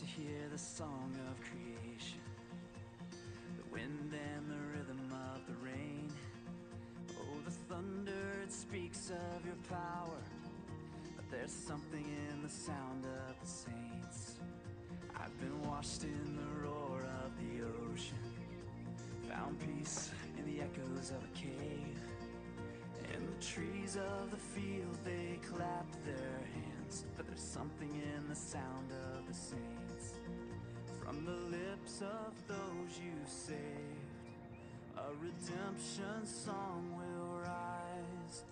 to hear the song of creation, the wind and the rhythm of the rain. Oh, the thunder, it speaks of your power, but there's something in the sound of the saints. I've been washed in the roar of the ocean, found peace in the echoes of a cave. And the trees of the field, they clap their hands, but there's something in the sound of the saints. From the lips of those you saved, a redemption song will rise,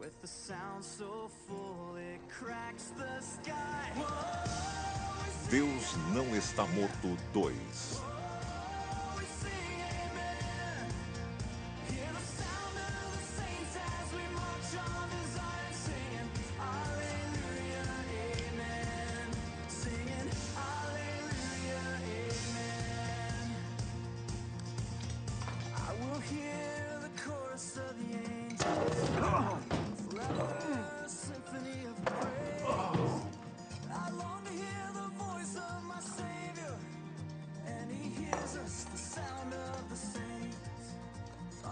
with a sound so full it cracks the sky. Whoa, Deus Não Está Morto 2.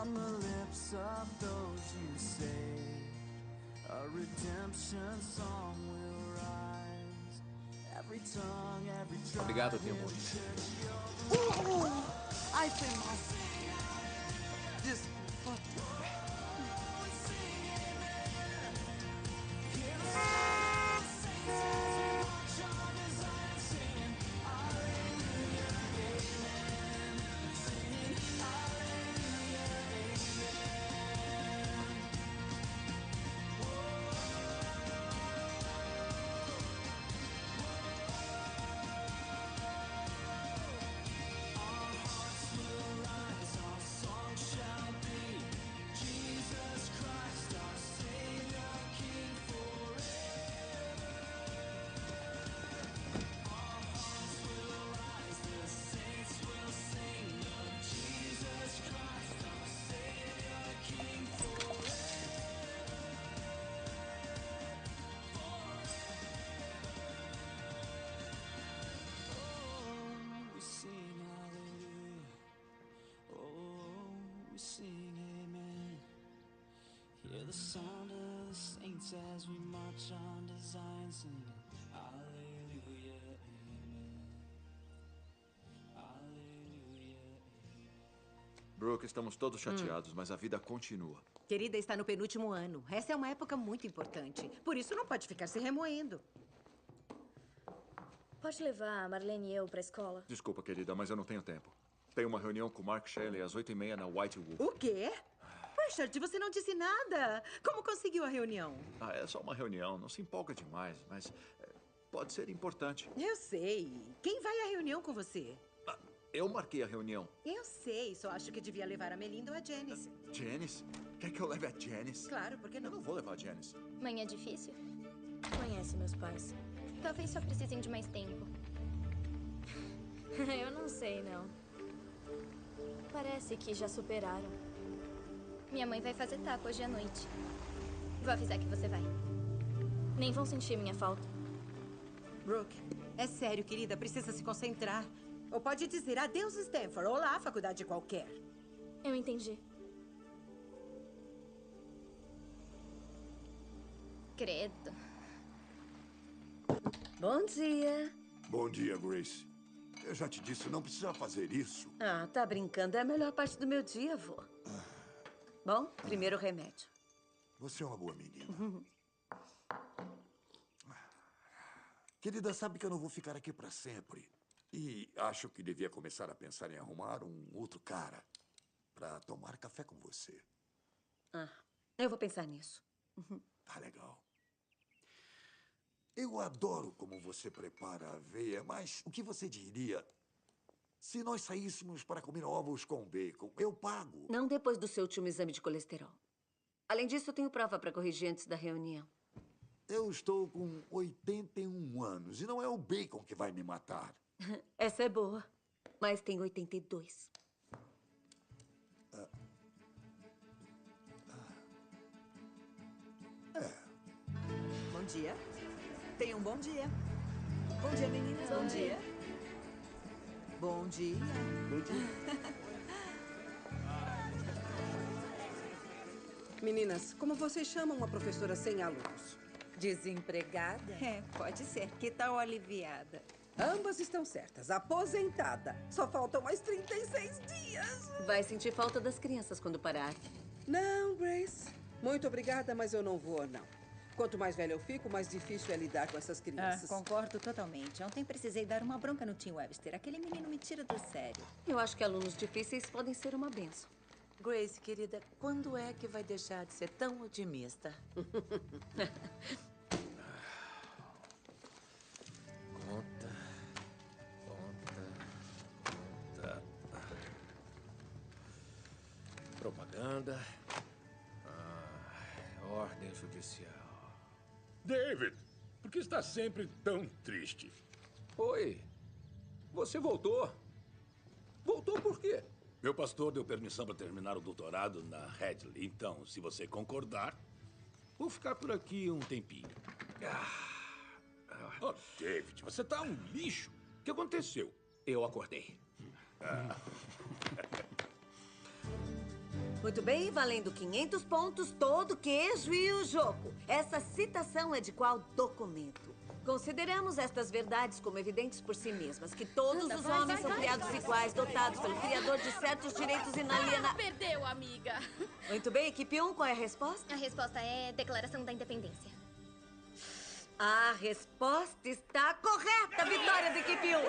On the lips of those you save, a redemption song will rise. Every tongue, every tribe. Obrigado, Timothy. Ai, foi mal. Desculpa. Hear the sound of the saints as we march on to Zion, singing hallelujah, amen. Hallelujah, amen. Brooke, estamos todos chateados, mas a vida continua. Querida, está no penúltimo ano. Essa é uma época muito importante. Por isso não pode ficar se remoendo. Pode levar a Marlene e eu pra escola? Desculpa, querida, mas eu não tenho tempo. Tenho uma reunião com o Mark Shelley às 8h30 na Whitewood. O quê? Richard, você não disse nada. Como conseguiu a reunião? É só uma reunião. Não se empolga demais, mas pode ser importante. Eu sei. Quem vai à reunião com você? Eu marquei a reunião. Eu sei. Só acho que devia levar a Melinda ou a Janice. Janice? Quer que eu leve a Janice? Claro, por que não? Eu não vou levar a Janice. Mãe é difícil? Conhece meus pais. Talvez só precisem de mais tempo. Eu não sei, não. Parece que já superaram. Minha mãe vai fazer taco hoje à noite. Vou avisar que você vai. Nem vão sentir minha falta. Brooke, é sério, querida. Precisa se concentrar. Ou pode dizer adeus, Stanford. Olá, faculdade qualquer. Eu entendi. Credo. Bom dia. Bom dia, Grace. Eu já te disse, não precisa fazer isso. Ah, tá brincando. É a melhor parte do meu dia, vô. Bom, primeiro o remédio. Você é uma boa menina. Querida, sabe que eu não vou ficar aqui para sempre. E acho que devia começar a pensar em arrumar um outro cara para tomar café com você. Ah, eu vou pensar nisso. Tá legal. Eu adoro como você prepara a aveia, mas o que você diria se nós saíssemos para comer ovos com bacon? Eu pago. Não depois do seu último exame de colesterol. Além disso, eu tenho prova para corrigir antes da reunião. Eu estou com 81 anos e não é o bacon que vai me matar. Essa é boa, mas tem 82. Bom dia. Tenha um bom dia. Bom dia, meninas. Bom dia. Bom dia. Bom dia. Meninas, como vocês chamam uma professora sem alunos? Desempregada? É, pode ser. Que tal aliviada? Ambas estão certas. Aposentada. Só faltam mais 36 dias. Vai sentir falta das crianças quando parar. Não, Grace. Muito obrigada, mas eu não vou, não. Quanto mais velha eu fico, mais difícil é lidar com essas crianças. Concordo totalmente. Ontem precisei dar uma bronca no Tim Webster. Aquele menino me tira do sério. Eu acho que alunos difíceis podem ser uma benção. Grace, querida, quando é que vai deixar de ser tão otimista? Conta. Propaganda. Ordem judicial. David, por que está sempre tão triste? Oi. Você voltou? Voltou por quê? Meu pastor deu permissão para terminar o doutorado na Hadley. Então, se você concordar, vou ficar por aqui um tempinho. Oh, David, você está um lixo. O que aconteceu? Eu acordei. Muito bem, valendo 500 pontos, todo queijo e o jogo. Essa citação é de qual documento? Consideramos estas verdades como evidentes por si mesmas, que todos os homens são criados iguais, dotados pelo Criador de certos direitos inalienáveis. Perdeu, amiga. Muito bem, equipe 1, qual é a resposta? A resposta é Declaração da Independência. A resposta está correta, vitória da equipe 1.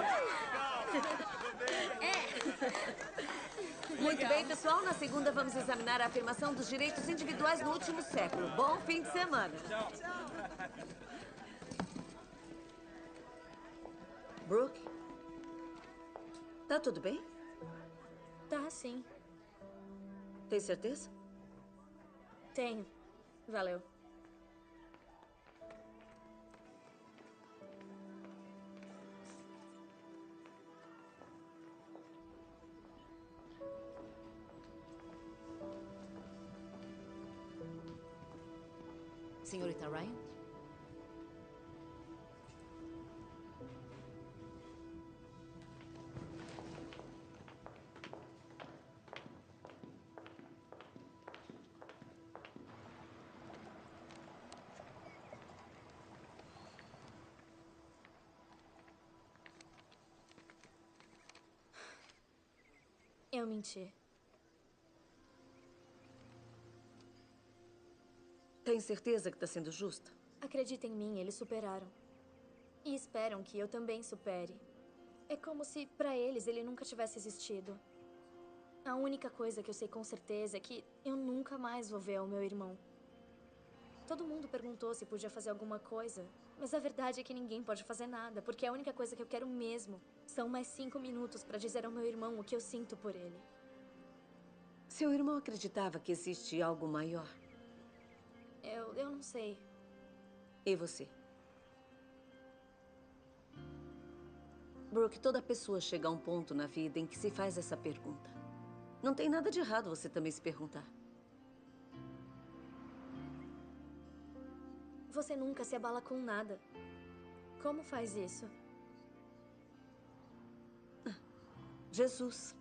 Muito bem, pessoal. Na segunda, vamos examinar a afirmação dos direitos individuais no último século. Bom fim de semana. Brooke? Tá tudo bem? Tá, sim. Tem certeza? Tenho. Valeu. Senhorita Ryan? Eu menti. Tem certeza que está sendo justa? Acredita em mim, eles superaram. E esperam que eu também supere. É como se, pra eles, ele nunca tivesse existido. A única coisa que eu sei com certeza é que eu nunca mais vou ver o meu irmão. Todo mundo perguntou se podia fazer alguma coisa, mas a verdade é que ninguém pode fazer nada, porque a única coisa que eu quero mesmo são mais 5 minutos pra dizer ao meu irmão o que eu sinto por ele. Seu irmão acreditava que existe algo maior. Eu não sei. E você? Brooke, toda pessoa chega a um ponto na vida em que se faz essa pergunta. Não tem nada de errado você também se perguntar. Você nunca se abala com nada. Como faz isso? Jesus.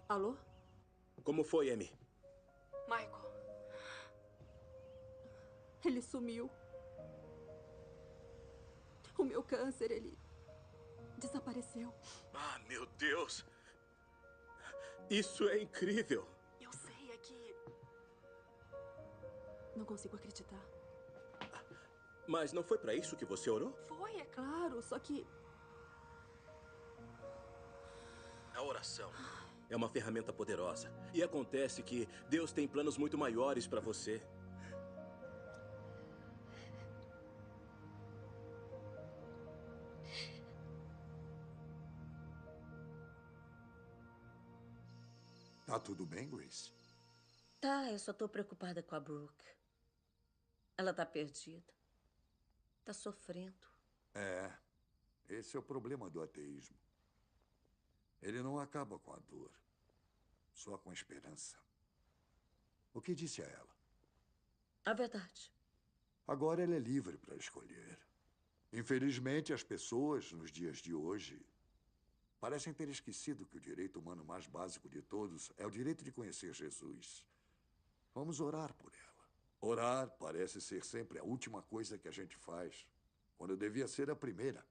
Alô? Como foi, Amy? Michael. Ele sumiu. O meu câncer, ele desapareceu. Ah, meu Deus! Isso é incrível! Eu sei, é que... Não consigo acreditar. Mas não foi pra isso que você orou? Foi, é claro, só que... A oração é uma ferramenta poderosa. E acontece que Deus tem planos muito maiores pra você. Tá tudo bem, Grace? Tá, eu só tô preocupada com a Brooke. Ela tá perdida. Tá sofrendo. É, esse é o problema do ateísmo. Ele não acaba com a dor, só com a esperança. O que disse a ela? A verdade. Agora ela é livre para escolher. Infelizmente, as pessoas, nos dias de hoje, parecem ter esquecido que o direito humano mais básico de todos é o direito de conhecer Jesus. Vamos orar por ela. Orar parece ser sempre a última coisa que a gente faz, quando devia ser a primeira.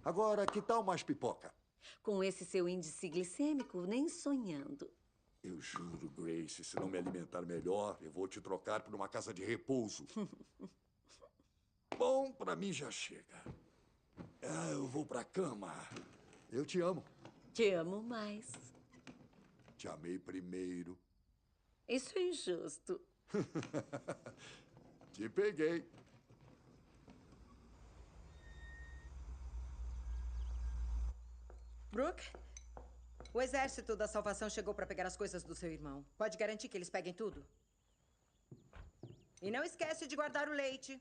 Agora, que tal mais pipoca? Com esse seu índice glicêmico, nem sonhando. Eu juro, Grace, se não me alimentar melhor, eu vou te trocar por uma casa de repouso. Bom, pra mim já chega. Eu vou pra cama. Eu te amo. Te amo mais. Te amei primeiro. Isso é injusto. Te peguei. Brooke, o Exército da Salvação chegou para pegar as coisas do seu irmão. Pode garantir que eles peguem tudo? E não esquece de guardar o leite.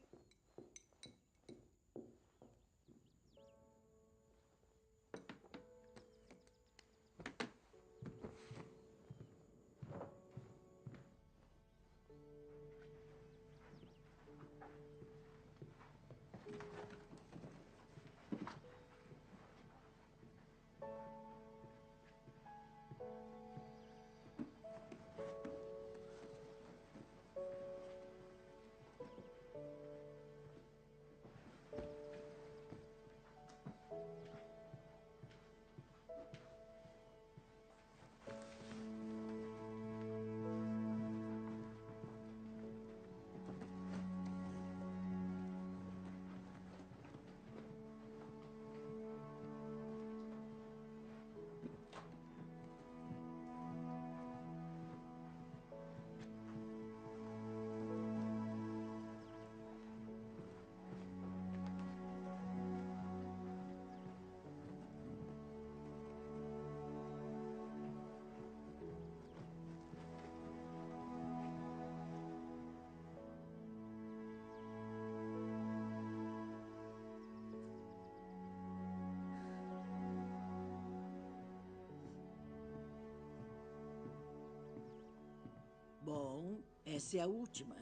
Bom, essa é a última.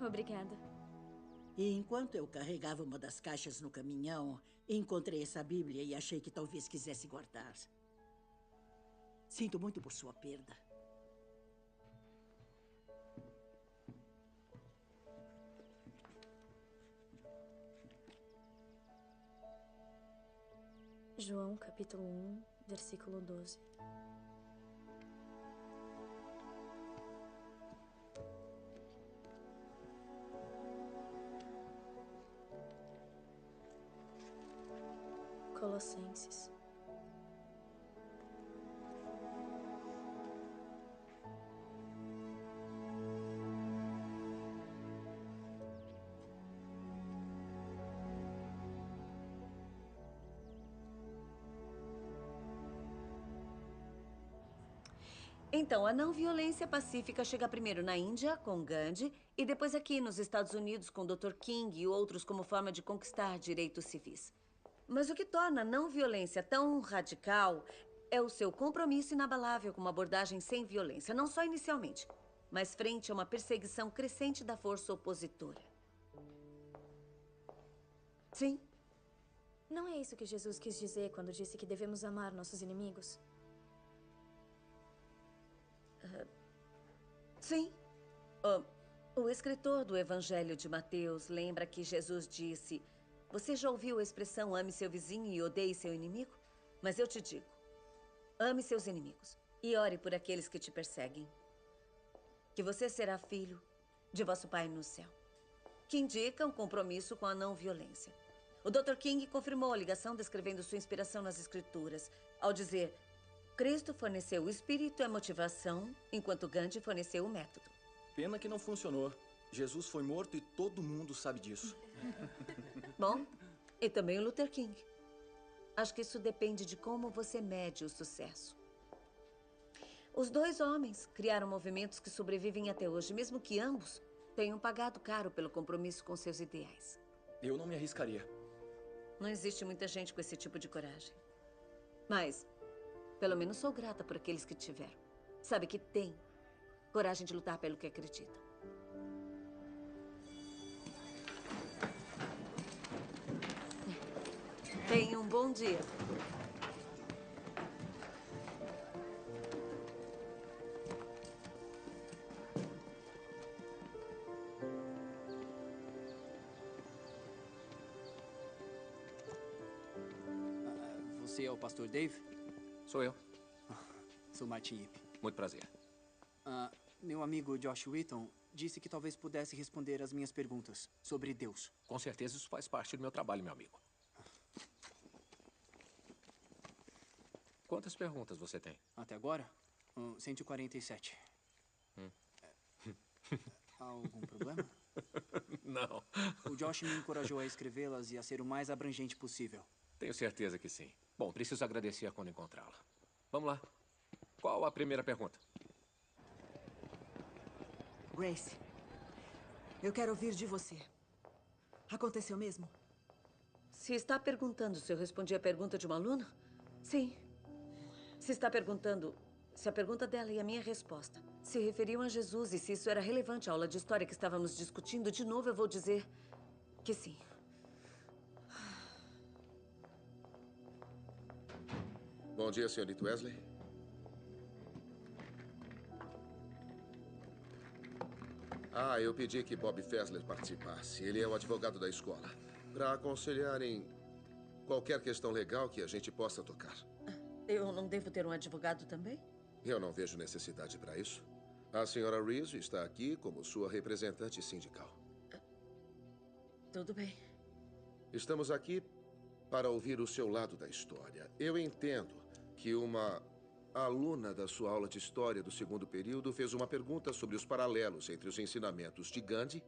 Obrigada. E enquanto eu carregava uma das caixas no caminhão, encontrei essa Bíblia e achei que talvez quisesse guardar. Sinto muito por sua perda. João, capítulo 1, versículo 12. Colossenses. Então, a não violência pacífica chega primeiro na Índia, com Gandhi, e depois aqui nos Estados Unidos, com Dr. King e outros como forma de conquistar direitos civis. Mas o que torna a não violência tão radical é o seu compromisso inabalável com uma abordagem sem violência, não só inicialmente, mas frente a uma perseguição crescente da força opositora. Sim. Não é isso que Jesus quis dizer quando disse que devemos amar nossos inimigos? Sim. O escritor do Evangelho de Mateus lembra que Jesus disse: você já ouviu a expressão ame seu vizinho e odeie seu inimigo? Mas eu te digo, ame seus inimigos e ore por aqueles que te perseguem. Que você será filho de vosso Pai no céu. Que indica um compromisso com a não violência. O Dr. King confirmou a ligação descrevendo sua inspiração nas Escrituras, ao dizer: Cristo forneceu o espírito e a motivação, enquanto Gandhi forneceu o método. Pena que não funcionou. Jesus foi morto e todo mundo sabe disso. Bom, e também o Luther King. Acho que isso depende de como você mede o sucesso. Os dois homens criaram movimentos que sobrevivem até hoje, mesmo que ambos Tenho pagado caro pelo compromisso com seus ideais. Eu não me arriscaria. Não existe muita gente com esse tipo de coragem. Mas, pelo menos sou grata por aqueles que tiveram. Sabe que têm coragem de lutar pelo que acreditam. Tenha um bom dia. Você é o pastor Dave? Sou eu. Sou Martin Yip. Muito prazer. Meu amigo Josh Wheaton disse que talvez pudesse responder as minhas perguntas sobre Deus. Com certeza isso faz parte do meu trabalho, meu amigo. Quantas perguntas você tem? Até agora, 147. Há algum problema? Não. O Josh me encorajou a escrevê-las e a ser o mais abrangente possível. Tenho certeza que sim. Bom, preciso agradecer quando encontrá-la. Vamos lá. Qual a primeira pergunta? Grace, eu quero ouvir de você. Aconteceu mesmo? Se está perguntando se eu respondi a pergunta de uma aluna? Sim. Se está perguntando se a pergunta dela e a minha resposta se referiam a Jesus e se isso era relevante à aula de história que estávamos discutindo, de novo eu vou dizer que sim. Bom dia, senhorita Wesley. Eu pedi que Bob Fessler participasse. Ele é o advogado da escola. Para aconselhar em qualquer questão legal que a gente possa tocar. Eu não devo ter um advogado também? Eu não vejo necessidade para isso. A senhora Reese está aqui como sua representante sindical. Tudo bem. Estamos aqui para ouvir o seu lado da história. Eu entendo que uma aluna da sua aula de história do segundo período fez uma pergunta sobre os paralelos entre os ensinamentos de Gandhi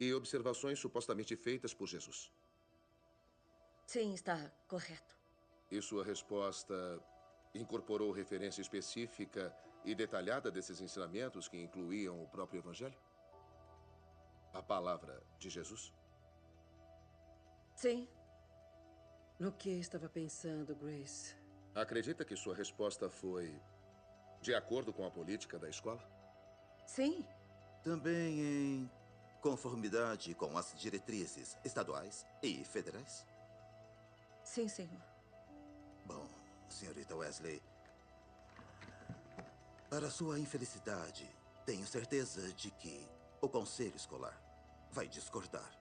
e observações supostamente feitas por Jesus. Sim, está correto. E sua resposta incorporou referência específica e detalhada desses ensinamentos que incluíam o próprio Evangelho? A palavra de Jesus? Sim. No que estava pensando, Grace? Acredita que sua resposta foi de acordo com a política da escola? Sim. Também em conformidade com as diretrizes estaduais e federais? Sim, senhor. Bom, senhorita Wesley, para sua infelicidade, tenho certeza de que o conselho escolar vai discordar.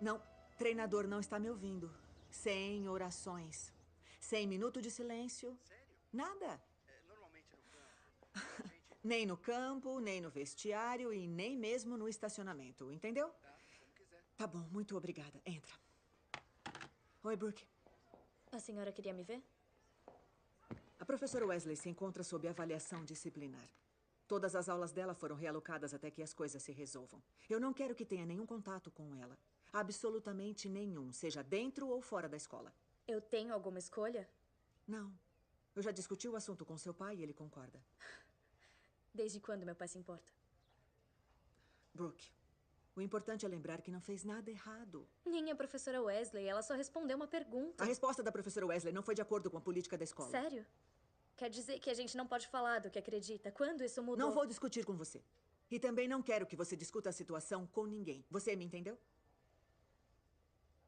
Não, treinador não está me ouvindo. Sem orações. Sem minuto de silêncio. Sério? Nada. Normalmente no campo. Nem no campo, nem no vestiário e nem mesmo no estacionamento. Entendeu? Tá, como quiser. Tá bom, muito obrigada. Entra. Oi, Brooke. A senhora queria me ver? A professora Wesley se encontra sob avaliação disciplinar. Todas as aulas dela foram realocadas até que as coisas se resolvam. Eu não quero que tenha nenhum contato com ela. Absolutamente nenhum, seja dentro ou fora da escola. Eu tenho alguma escolha? Não. Eu já discuti o assunto com seu pai e ele concorda. Desde quando meu pai se importa? Brooke, o importante é lembrar que não fez nada errado. Nem a professora Wesley, ela só respondeu uma pergunta. A resposta da professora Wesley não foi de acordo com a política da escola. Sério? Quer dizer que a gente não pode falar do que acredita? Quando isso mudou? Não vou discutir com você. E também não quero que você discuta a situação com ninguém. Você me entendeu?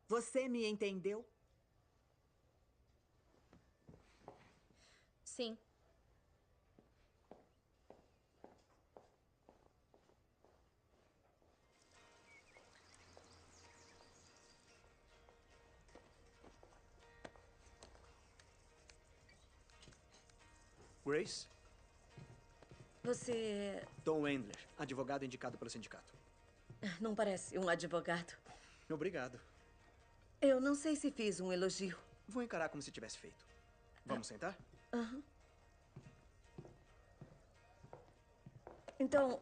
Você me entendeu? Sim. Grace? Você é... Tom Wendler, advogado indicado pelo sindicato. Não parece um advogado. Obrigado. Eu não sei se fiz um elogio. Vou encarar como se tivesse feito. Vamos sentar? Aham. Então,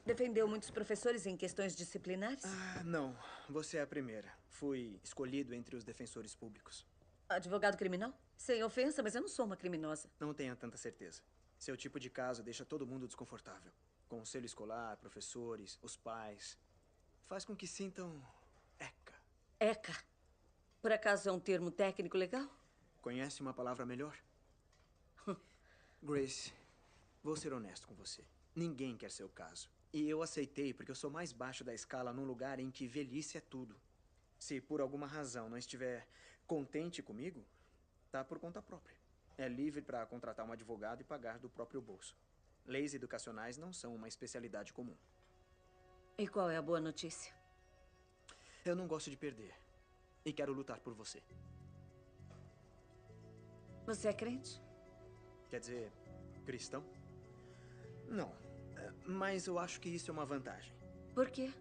defendeu muitos professores em questões disciplinares? Não. Você é a primeira. Fui escolhido entre os defensores públicos. Advogado criminal? Sem ofensa, mas eu não sou uma criminosa. Não tenha tanta certeza. Seu tipo de caso deixa todo mundo desconfortável. Conselho escolar, professores, os pais. Faz com que sintam... ECA. Por acaso é um termo técnico legal? Conhece uma palavra melhor? Grace, vou ser honesto com você. Ninguém quer seu caso. E eu aceitei porque eu sou mais baixo da escala num lugar em que velhice é tudo. Se por alguma razão não estiver contente comigo, tá por conta própria. É livre para contratar um advogado e pagar do próprio bolso. Leis educacionais não são uma especialidade comum. E qual é a boa notícia? Eu não gosto de perder. E quero lutar por você. Você é crente? Quer dizer, cristão? Não. Mas eu acho que isso é uma vantagem. Por quê?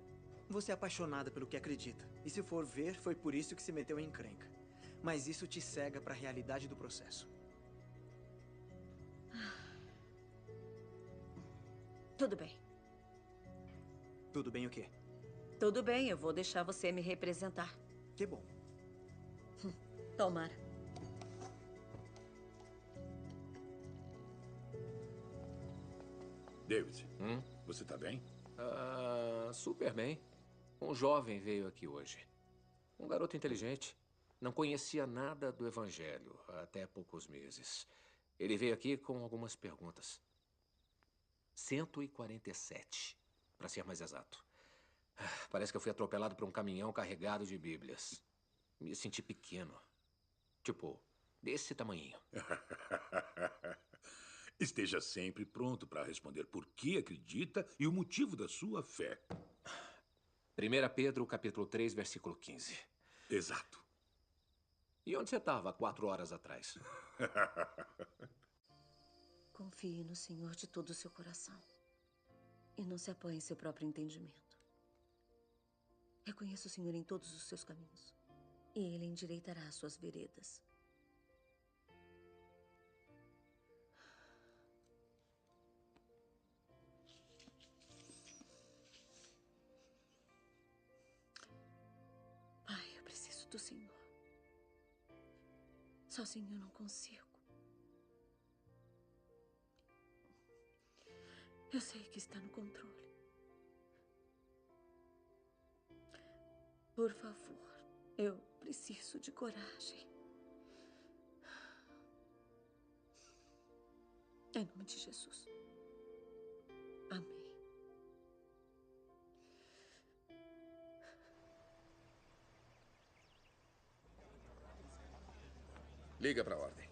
Você é apaixonada pelo que acredita. E se for ver, foi por isso que se meteu em encrenca. Mas isso te cega para a realidade do processo. Tudo bem. Tudo bem o quê? Tudo bem, eu vou deixar você me representar. Que bom. Tomara. David, você tá bem? Super bem. Um jovem veio aqui hoje. Um garoto inteligente. Não conhecia nada do Evangelho até poucos meses. Ele veio aqui com algumas perguntas. 147, para ser mais exato. Parece que eu fui atropelado por um caminhão carregado de Bíblias. Me senti pequeno. Tipo, desse tamanhinho. Esteja sempre pronto para responder por que acredita e o motivo da sua fé. 1 Pedro, capítulo 3, versículo 15. Exato. E onde você estava 4 horas atrás? Confie no Senhor de todo o seu coração. E não se apoie em seu próprio entendimento. Reconheça o Senhor em todos os seus caminhos. E Ele endireitará as suas veredas. Pai, eu preciso do Senhor. Sozinho eu não consigo. Eu sei que está no controle. Por favor, eu preciso de coragem. Em nome de Jesus. Amém. Liga para a ordem.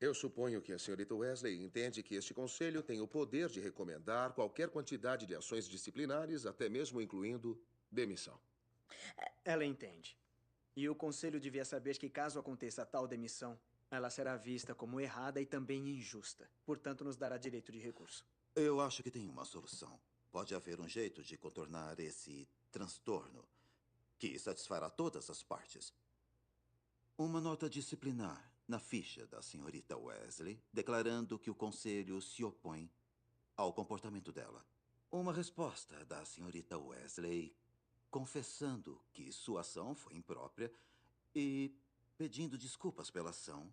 Eu suponho que a senhorita Wesley entende que este conselho tem o poder de recomendar qualquer quantidade de ações disciplinares, até mesmo incluindo demissão. Ela entende. E o conselho devia saber que caso aconteça tal demissão, ela será vista como errada e também injusta. Portanto, nos dará direito de recurso. Eu acho que tem uma solução. Pode haver um jeito de contornar esse transtorno que satisfará todas as partes. Uma nota disciplinar na ficha da senhorita Wesley, declarando que o conselho se opõe ao comportamento dela. Uma resposta da senhorita Wesley confessando que sua ação foi imprópria e pedindo desculpas pela ação,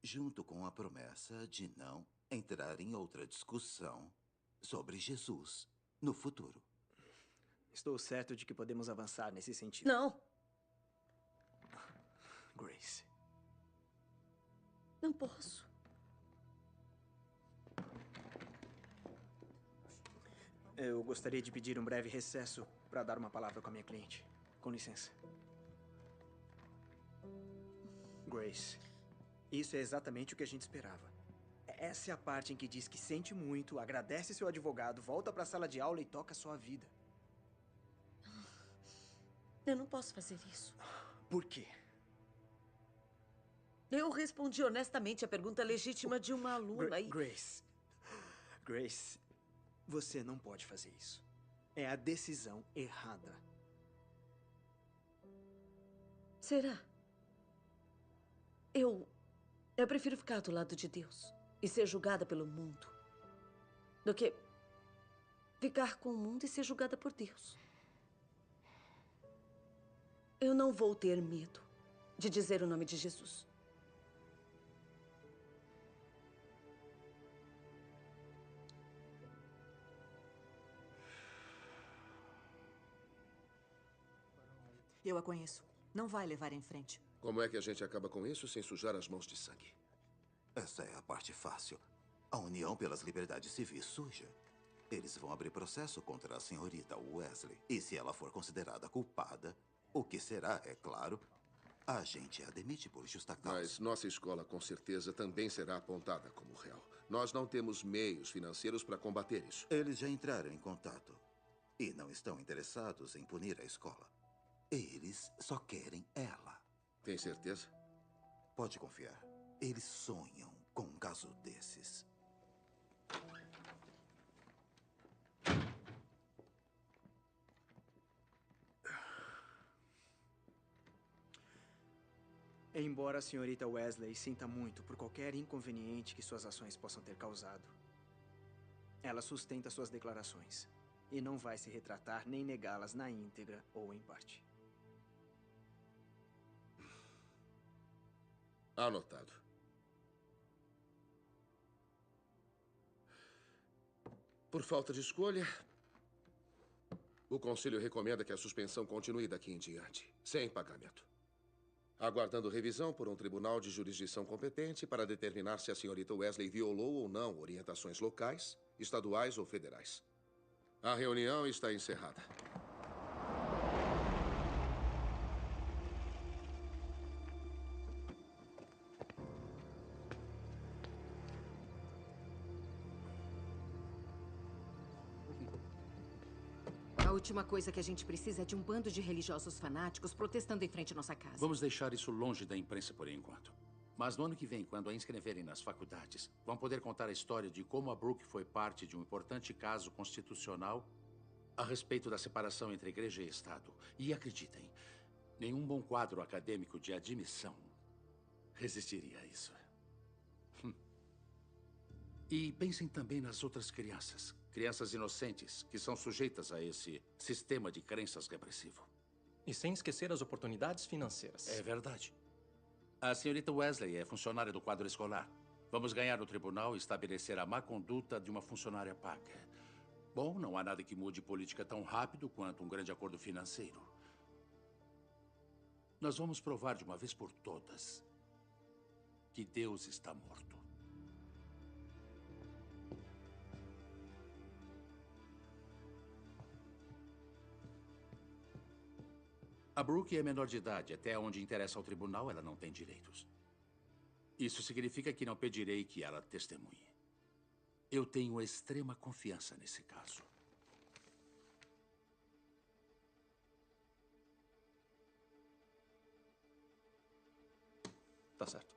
junto com a promessa de não entrar em outra discussão sobre Jesus no futuro. Estou certo de que podemos avançar nesse sentido. Não. Grace. Não posso. Eu gostaria de pedir um breve recesso para dar uma palavra com a minha cliente. Com licença. Grace, isso é exatamente o que a gente esperava. Essa é a parte em que diz que sente muito, agradece seu advogado, volta para a sala de aula e toca a sua vida. Eu não posso fazer isso. Por quê? Eu respondi honestamente à pergunta legítima de uma aluna e... Grace, você não pode fazer isso. É a decisão errada. Será? Eu prefiro ficar do lado de Deus e ser julgada pelo mundo do que ficar com o mundo e ser julgada por Deus. Eu não vou ter medo de dizer o nome de Jesus. Eu a conheço. Não vai levar em frente. Como é que a gente acaba com isso sem sujar as mãos de sangue? Essa é a parte fácil. A União pelas Liberdades Civis suja. Eles vão abrir processo contra a senhorita Wesley. E se ela for considerada culpada, o que será, é claro, a gente a demite por justa causa. Mas nossa escola, com certeza, também será apontada como réu. Nós não temos meios financeiros para combater isso. Eles já entraram em contato e não estão interessados em punir a escola. Eles só querem ela. Tem certeza? Pode confiar. Eles sonham com um caso desses. Embora a senhorita Wesley sinta muito por qualquer inconveniente que suas ações possam ter causado, ela sustenta suas declarações e não vai se retratar nem negá-las na íntegra ou em parte. Anotado. Por falta de escolha, o Conselho recomenda que a suspensão continue daqui em diante, sem pagamento. Aguardando revisão por um tribunal de jurisdição competente para determinar se a senhorita Wesley violou ou não orientações locais, estaduais ou federais. A reunião está encerrada. A última coisa que a gente precisa é de um bando de religiosos fanáticos protestando em frente à nossa casa. Vamos deixar isso longe da imprensa por enquanto. Mas no ano que vem, quando a inscreverem nas faculdades, vão poder contar a história de como a Brooke foi parte de um importante caso constitucional a respeito da separação entre igreja e Estado. E acreditem, nenhum bom quadro acadêmico de admissão resistiria a isso. E pensem também nas outras crianças. Crianças inocentes que são sujeitas a esse sistema de crenças repressivo. E sem esquecer as oportunidades financeiras. É verdade. A senhorita Wesley é funcionária do quadro escolar. Vamos ganhar no tribunal e estabelecer a má conduta de uma funcionária paga. Bom, não há nada que mude política tão rápido quanto um grande acordo financeiro. Nós vamos provar de uma vez por todas que Deus está morto. A Brooke é menor de idade. Até onde interessa ao tribunal, ela não tem direitos. Isso significa que não pedirei que ela testemunhe. Eu tenho extrema confiança nesse caso. Tá certo.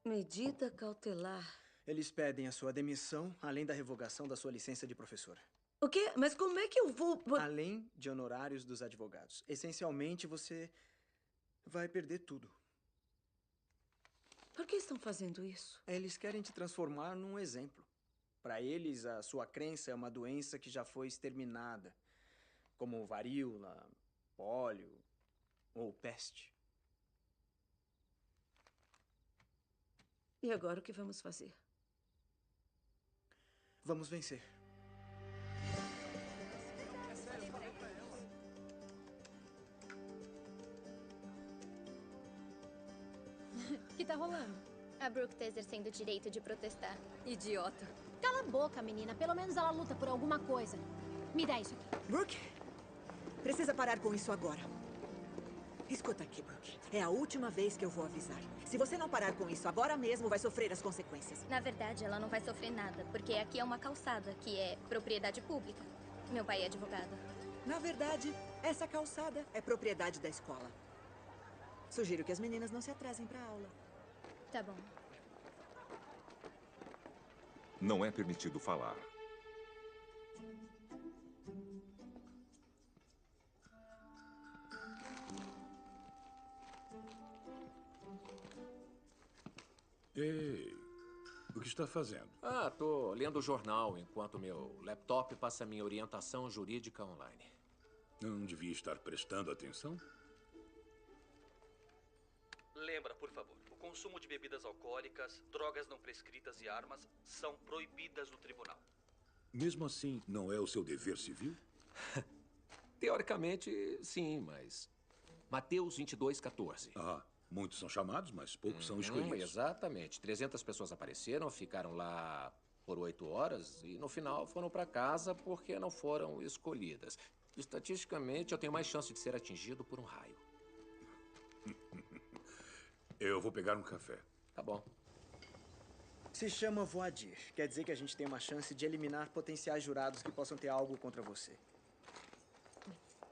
Medida cautelar. Eles pedem a sua demissão, além da revogação da sua licença de professora. O quê? Mas como é que eu vou... Além de honorários dos advogados. Essencialmente, você vai perder tudo. Por que estão fazendo isso? Eles querem te transformar num exemplo. Para eles, a sua crença é uma doença que já foi exterminada, como varíola, pólio ou peste. E agora o que vamos fazer? Vamos vencer. O que tá rolando? A Brooke tá exercendo o direito de protestar. Idiota. Cala a boca, menina. Pelo menos ela luta por alguma coisa. Me dá isso aqui. Brooke, precisa parar com isso agora. Escuta aqui, Brooke. É a última vez que eu vou avisar. Se você não parar com isso agora mesmo, vai sofrer as consequências. Na verdade, ela não vai sofrer nada, porque aqui é uma calçada, que é propriedade pública. Meu pai é advogado. Na verdade, essa calçada é propriedade da escola. Sugiro que as meninas não se atrasem para a aula. Tá bom. Não é permitido falar. Ei, o que está fazendo? Tô lendo o jornal enquanto meu laptop passa minha orientação jurídica online. Não devia estar prestando atenção? Lê consumo de bebidas alcoólicas, drogas não prescritas e armas são proibidas no tribunal. Mesmo assim, não é o seu dever civil? Teoricamente, sim, mas... Mateus 22:14. Ah, muitos são chamados, mas poucos são escolhidos. Exatamente. 300 pessoas apareceram, ficaram lá por 8 horas e no final foram para casa porque não foram escolhidas. Estatisticamente, eu tenho mais chance de ser atingido por um raio. Eu vou pegar um café. Tá bom. Se chama voadir. Quer dizer que a gente tem uma chance de eliminar potenciais jurados que possam ter algo contra você.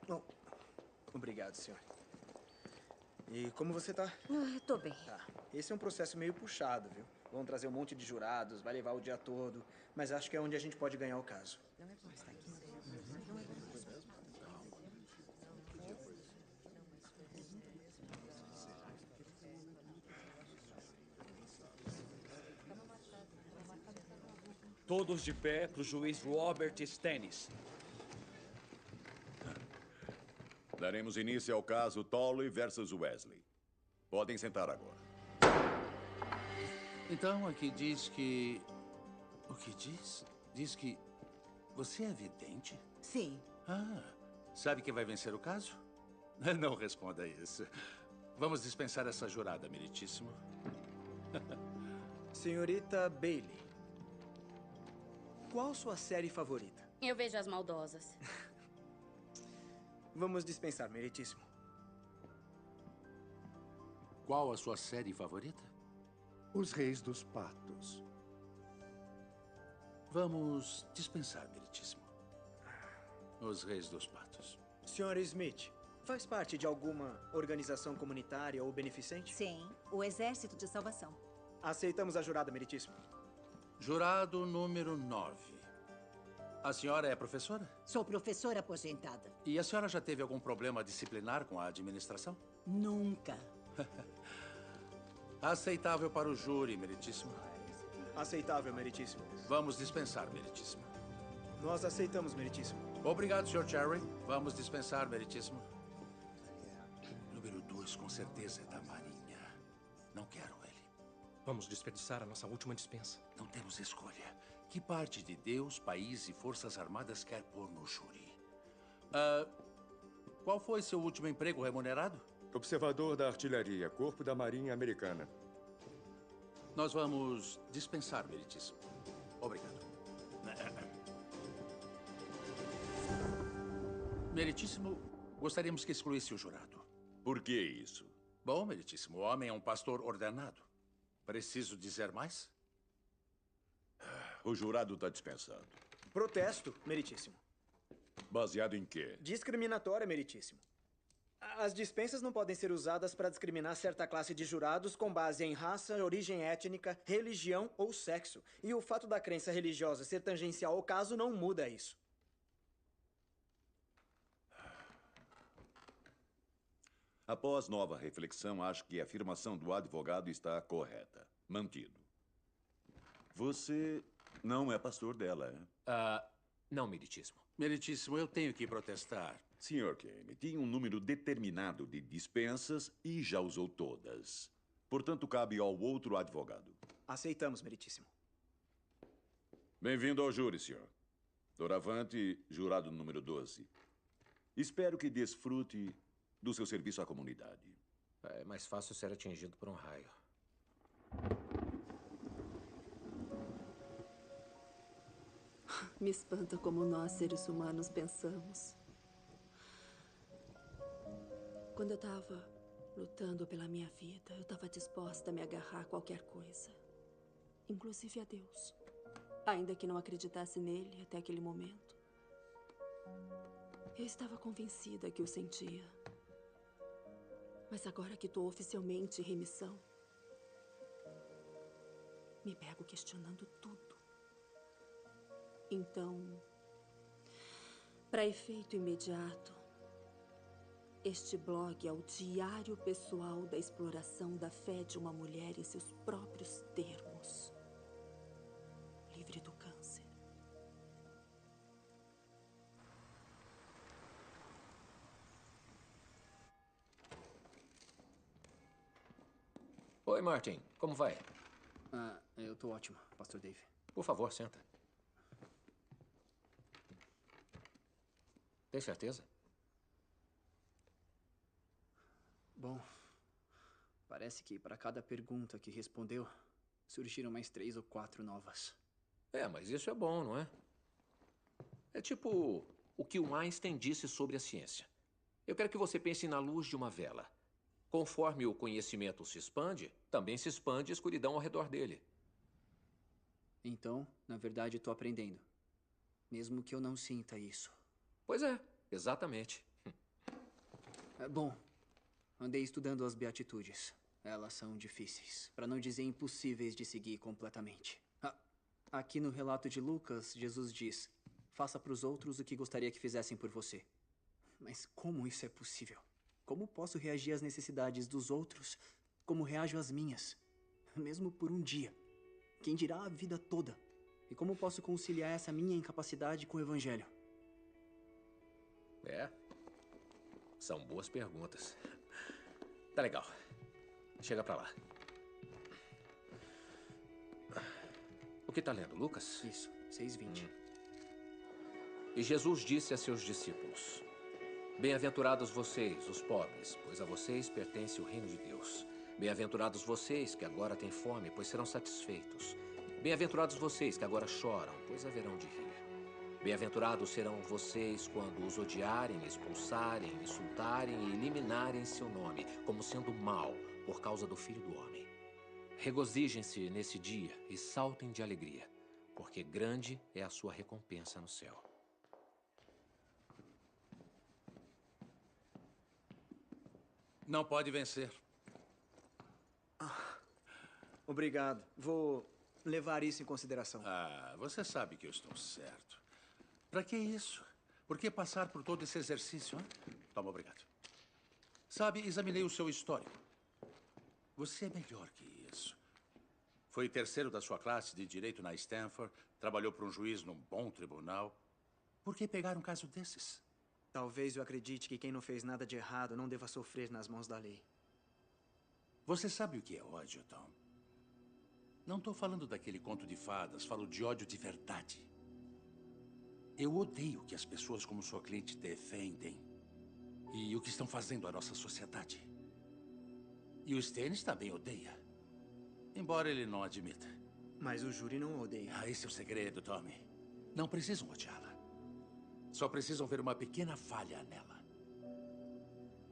Oh, obrigado, senhor. E como você tá? Tô bem. Tá. Esse é um processo meio puxado, viu? Vão trazer um monte de jurados, vai levar o dia todo. Mas acho que é onde a gente pode ganhar o caso. Não é bom estar aqui. Todos de pé para o juiz Robert Stennis. Daremos início ao caso Tolley versus Wesley. Podem sentar agora. Então, aqui diz que... O que diz? Diz que você é vidente? Sim. Ah, sabe quem vai vencer o caso? Não responda isso. Vamos dispensar essa jurada, meritíssimo. Senhorita Bailey, qual sua série favorita? Eu vejo As Maldosas. Vamos dispensar, meritíssimo. Qual a sua série favorita? Os Reis dos Patos. Vamos dispensar, meritíssimo. Os Reis dos Patos. Senhora Smith, faz parte de alguma organização comunitária ou beneficente? Sim, o Exército de Salvação. Aceitamos a jurada, meritíssimo. Jurado número 9. A senhora é professora? Sou professora aposentada. E a senhora já teve algum problema disciplinar com a administração? Nunca. Aceitável para o júri, meritíssimo. Aceitável, meritíssimo. Vamos dispensar, meritíssimo. Nós aceitamos, meritíssimo. Obrigado, Sr. Cherry. Vamos dispensar, meritíssimo. Número 2, com certeza, é da Marinha. Não quero ele. Vamos desperdiçar a nossa última dispensa. Não temos escolha. Que parte de Deus, país e forças armadas quer pôr no júri? Qual foi seu último emprego remunerado? Observador da Artilharia, Corpo da Marinha Americana. Nós vamos dispensar, meritíssimo. Obrigado. Meritíssimo, gostaríamos que excluísse o jurado. Por que isso? Bom, meritíssimo, o homem é um pastor ordenado. Preciso dizer mais? O jurado está dispensado. Protesto, meritíssimo. Baseado em quê? Discriminatória, meritíssimo. As dispensas não podem ser usadas para discriminar certa classe de jurados com base em raça, origem étnica, religião ou sexo. E o fato da crença religiosa ser tangencial ao caso não muda isso. Após nova reflexão, acho que a afirmação do advogado está correta. Mantido. Você não é pastor dela, é? Não, meritíssimo. Meritíssimo, eu tenho que protestar. Sr. Kane, tinha um número determinado de dispensas e já usou todas. Portanto, cabe ao outro advogado. Aceitamos, meritíssimo. Bem-vindo ao júri, senhor. Doravante, jurado número 12. Espero que desfrute do seu serviço à comunidade. É mais fácil ser atingido por um raio. Me espanta como nós, seres humanos, pensamos. Quando eu estava lutando pela minha vida, eu estava disposta a me agarrar a qualquer coisa. Inclusive a Deus. Ainda que não acreditasse nele até aquele momento. Eu estava convencida que o sentia. Mas agora que estou oficialmente em remissão, me pego questionando tudo. Então, para efeito imediato, este blog é o diário pessoal da exploração da fé de uma mulher em seus próprios termos. Livre do câncer. Oi, Martin. Como vai? Eu tô ótimo, Pastor Dave. Por favor, senta. Tem certeza? Bom, parece que para cada pergunta que respondeu, surgiram mais 3 ou 4 novas. Mas isso é bom, não é? É tipo o que o Einstein disse sobre a ciência. Eu quero que você pense na luz de uma vela. Conforme o conhecimento se expande, também se expande a escuridão ao redor dele. Então, na verdade, estou aprendendo. Mesmo que eu não sinta isso. Pois é, exatamente. Bom, andei estudando as beatitudes. Elas são difíceis, para não dizer impossíveis de seguir completamente. Aqui no relato de Lucas, Jesus diz: faça para os outros o que gostaria que fizessem por você. Mas como isso é possível? Como posso reagir às necessidades dos outros como reajo às minhas? Mesmo por um dia. Quem dirá a vida toda? E como posso conciliar essa minha incapacidade com o Evangelho? São boas perguntas. Tá legal. Chega pra lá. O que tá lendo, Lucas? Isso, 6:20. E Jesus disse a seus discípulos: Bem-aventurados vocês, os pobres, pois a vocês pertence o reino de Deus. Bem-aventurados vocês que agora têm fome, pois serão satisfeitos. Bem-aventurados vocês que agora choram, pois haverão de rir. Bem-aventurados serão vocês quando os odiarem, expulsarem, insultarem e eliminarem seu nome, como sendo mal, por causa do Filho do Homem. Regozijem-se nesse dia e saltem de alegria, porque grande é a sua recompensa no céu. Não pode vencer. Obrigado. Vou levar isso em consideração. Você sabe que eu estou certo. Pra que isso? Por que passar por todo esse exercício, hein? Toma, obrigado. Sabe, examinei o seu histórico. Você é melhor que isso. Foi terceiro da sua classe de Direito na Stanford, trabalhou para um juiz num bom tribunal. Por que pegar um caso desses? Talvez eu acredite que quem não fez nada de errado não deva sofrer nas mãos da lei. Você sabe o que é ódio, Tom? Não estou falando daquele conto de fadas, falo de ódio de verdade. Eu odeio o que as pessoas como sua cliente defendem e o que estão fazendo à nossa sociedade. E o Stennis também odeia, embora ele não admita. Mas o júri não odeia. Esse é o segredo, Tommy. Não precisam odiá-la. Só precisam ver uma pequena falha nela.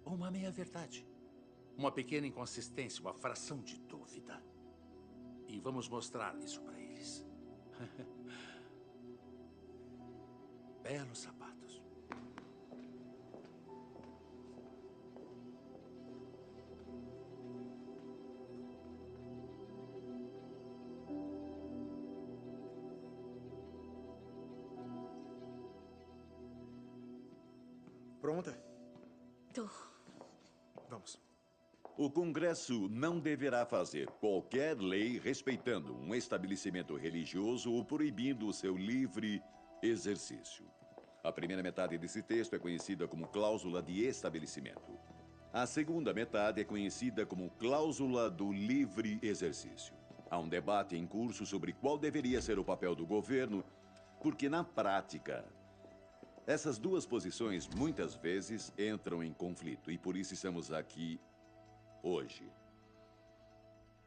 Uma meia-verdade. Uma pequena inconsistência, uma fração de dúvida. E vamos mostrar isso para eles. Belos sapatos. Pronta? Tô. Vamos. O Congresso não deverá fazer qualquer lei respeitando um estabelecimento religioso ou proibindo o seu livre exercício. A primeira metade desse texto é conhecida como cláusula de estabelecimento. A segunda metade é conhecida como cláusula do livre exercício. Há um debate em curso sobre qual deveria ser o papel do governo, porque na prática, essas duas posições muitas vezes entram em conflito e por isso estamos aqui hoje.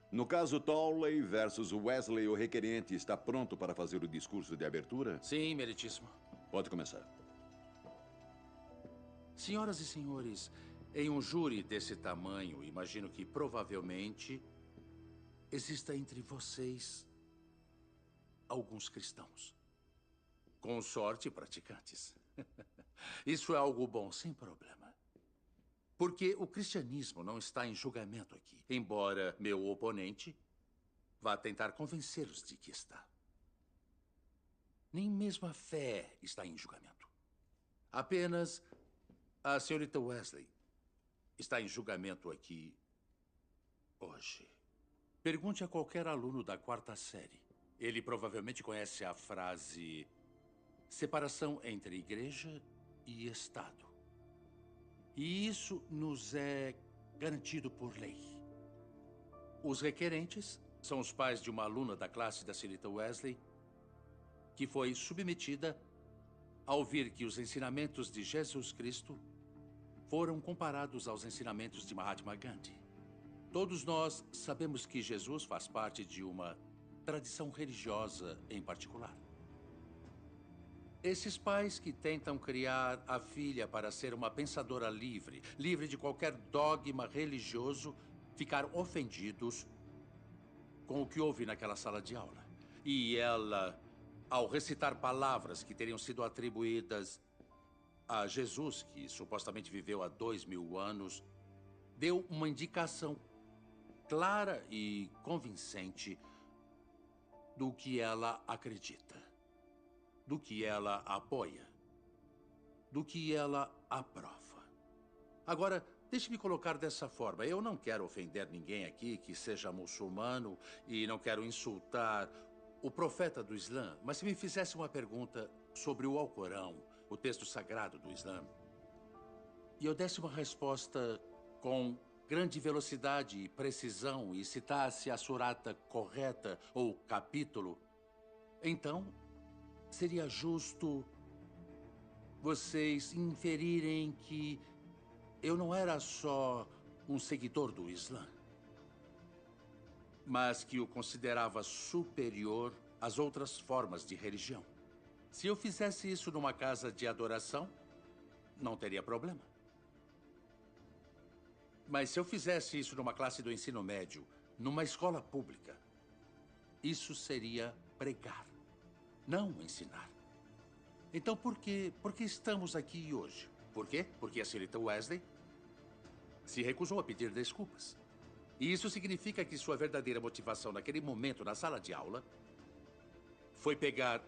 No caso Tolley versus Wesley, o requerente está pronto para fazer o discurso de abertura? Sim, meritíssimo. Pode começar. Senhoras e senhores, em um júri desse tamanho, imagino que provavelmente exista entre vocês alguns cristãos. Com sorte, praticantes. Isso é algo bom, sem problema. Porque o cristianismo não está em julgamento aqui, embora meu oponente vá tentar convencê-los de que está. Nem mesmo a fé está em julgamento. Apenas a senhorita Wesley está em julgamento aqui hoje. Pergunte a qualquer aluno da 4ª série. Ele provavelmente conhece a frase separação entre igreja e Estado. E isso nos é garantido por lei. Os requerentes são os pais de uma aluna da classe da senhorita Wesley que foi submetida a ouvir que os ensinamentos de Jesus Cristo foram comparados aos ensinamentos de Mahatma Gandhi. Todos nós sabemos que Jesus faz parte de uma tradição religiosa em particular. Esses pais que tentam criar a filha para ser uma pensadora livre, livre de qualquer dogma religioso, ficaram ofendidos com o que houve naquela sala de aula. E ela, ao recitar palavras que teriam sido atribuídas a Jesus, que supostamente viveu há 2000 anos, deu uma indicação clara e convincente do que ela acredita, do que ela apoia, do que ela aprova. Agora, deixe-me colocar dessa forma. Eu não quero ofender ninguém aqui que seja muçulmano e não quero insultar o profeta do Islã, mas se me fizesse uma pergunta sobre o Alcorão, o texto sagrado do Islã, e eu desse uma resposta com grande velocidade e precisão e citasse a surata correta ou capítulo, então seria justo vocês inferirem que eu não era só um seguidor do Islã, mas que o considerava superior às outras formas de religião. Se eu fizesse isso numa casa de adoração, não teria problema. Mas se eu fizesse isso numa classe do ensino médio, numa escola pública, isso seria pregar, não ensinar. Então, por que estamos aqui hoje? Por quê? Porque a senhorita Wesley se recusou a pedir desculpas. E isso significa que sua verdadeira motivação naquele momento na sala de aula foi pegar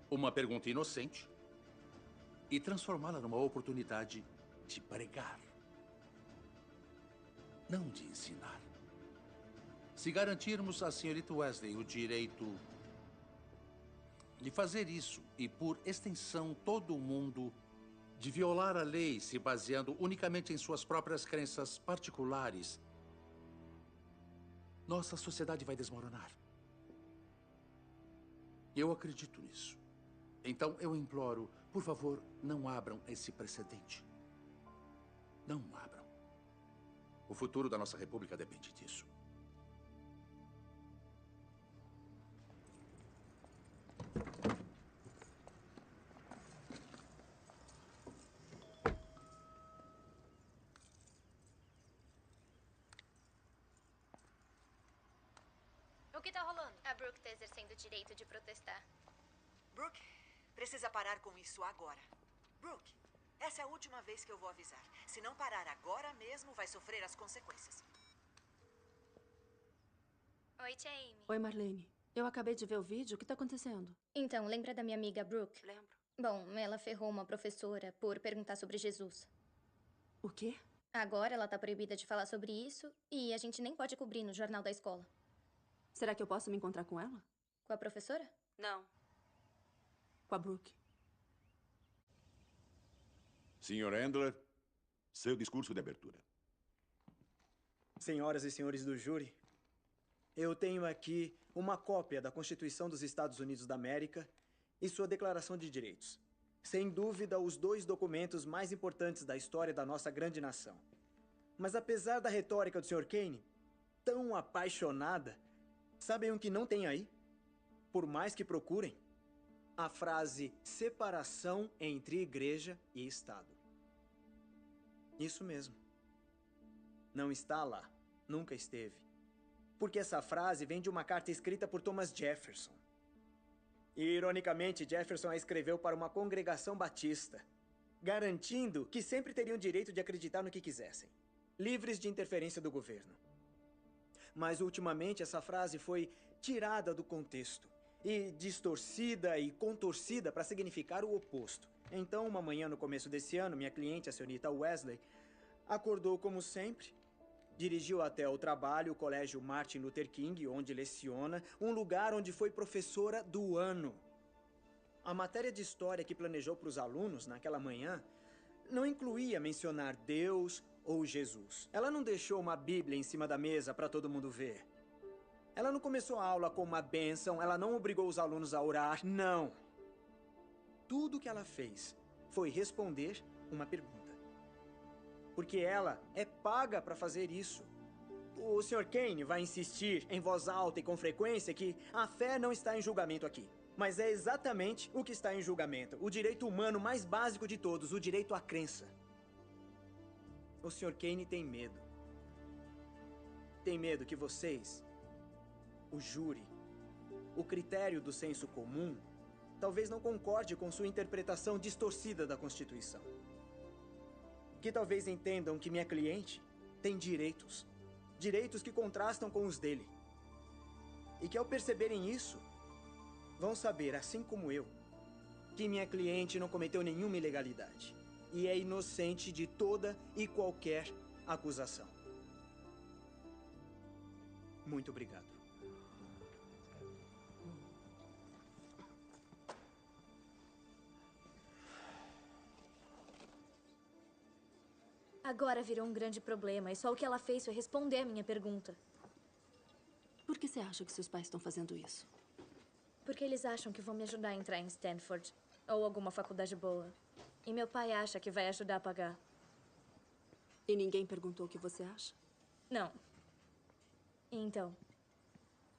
uma pergunta inocente e transformá-la numa oportunidade de pregar, não de ensinar. Se garantirmos à senhorita Wesley o direito de fazer isso, e por extensão todo o mundo, de violar a lei se baseando unicamente em suas próprias crenças particulares, nossa sociedade vai desmoronar. Eu acredito nisso. Então eu imploro, por favor, não abram esse precedente. Não abram. O futuro da nossa república depende disso. O que tá rolando? A Brooke tá exercendo o direito de protestar. Brooke, precisa parar com isso agora. Brooke, essa é a última vez que eu vou avisar. Se não parar agora mesmo, vai sofrer as consequências. Oi, tia Amy. Oi, Marlene. Eu acabei de ver o vídeo. O que tá acontecendo? Então, lembra da minha amiga Brooke? Lembro. Bom, ela ferrou uma professora por perguntar sobre Jesus. O quê? Agora ela tá proibida de falar sobre isso e a gente nem pode cobrir no jornal da escola. Será que eu posso me encontrar com ela? Com a professora? Não. Com a Brooke. Sr. Endler, seu discurso de abertura. Senhoras e senhores do júri, eu tenho aqui uma cópia da Constituição dos Estados Unidos da América e sua Declaração de Direitos. Sem dúvida, os dois documentos mais importantes da história da nossa grande nação. Mas apesar da retórica do Sr. Kane, tão apaixonada, sabem o que não tem aí? Por mais que procurem, a frase separação entre igreja e Estado. Isso mesmo. Não está lá. Nunca esteve. Porque essa frase vem de uma carta escrita por Thomas Jefferson. E, ironicamente, Jefferson a escreveu para uma congregação batista, garantindo que sempre teriam direito de acreditar no que quisessem, livres de interferência do governo. Mas, ultimamente, essa frase foi tirada do contexto e distorcida e contorcida para significar o oposto. Então, uma manhã no começo desse ano, minha cliente, a senhorita Wesley, acordou como sempre, dirigiu até o trabalho, o colégio Martin Luther King, onde leciona, um lugar onde foi professora do ano. A matéria de história que planejou para os alunos naquela manhã não incluía mencionar Deus ou Jesus. Ela não deixou uma Bíblia em cima da mesa para todo mundo ver. Ela não começou a aula com uma bênção, ela não obrigou os alunos a orar, não. Tudo que ela fez foi responder uma pergunta. Porque ela é paga para fazer isso. O Sr. Kane vai insistir em voz alta e com frequência que a fé não está em julgamento aqui. Mas é exatamente o que está em julgamento. O direito humano mais básico de todos, o direito à crença. O Sr. Kane tem medo. Tem medo que vocês, o júri, o critério do senso comum, talvez não concorde com sua interpretação distorcida da Constituição. Que talvez entendam que minha cliente tem direitos. Direitos que contrastam com os dele. E que ao perceberem isso, vão saber, assim como eu, que minha cliente não cometeu nenhuma ilegalidade. E é inocente de toda e qualquer acusação. Muito obrigado. Agora virou um grande problema e só o que ela fez foi responder a minha pergunta. Por que você acha que seus pais estão fazendo isso? Porque eles acham que vão me ajudar a entrar em Stanford ou alguma faculdade boa. E meu pai acha que vai ajudar a pagar. E ninguém perguntou o que você acha? Não. E então,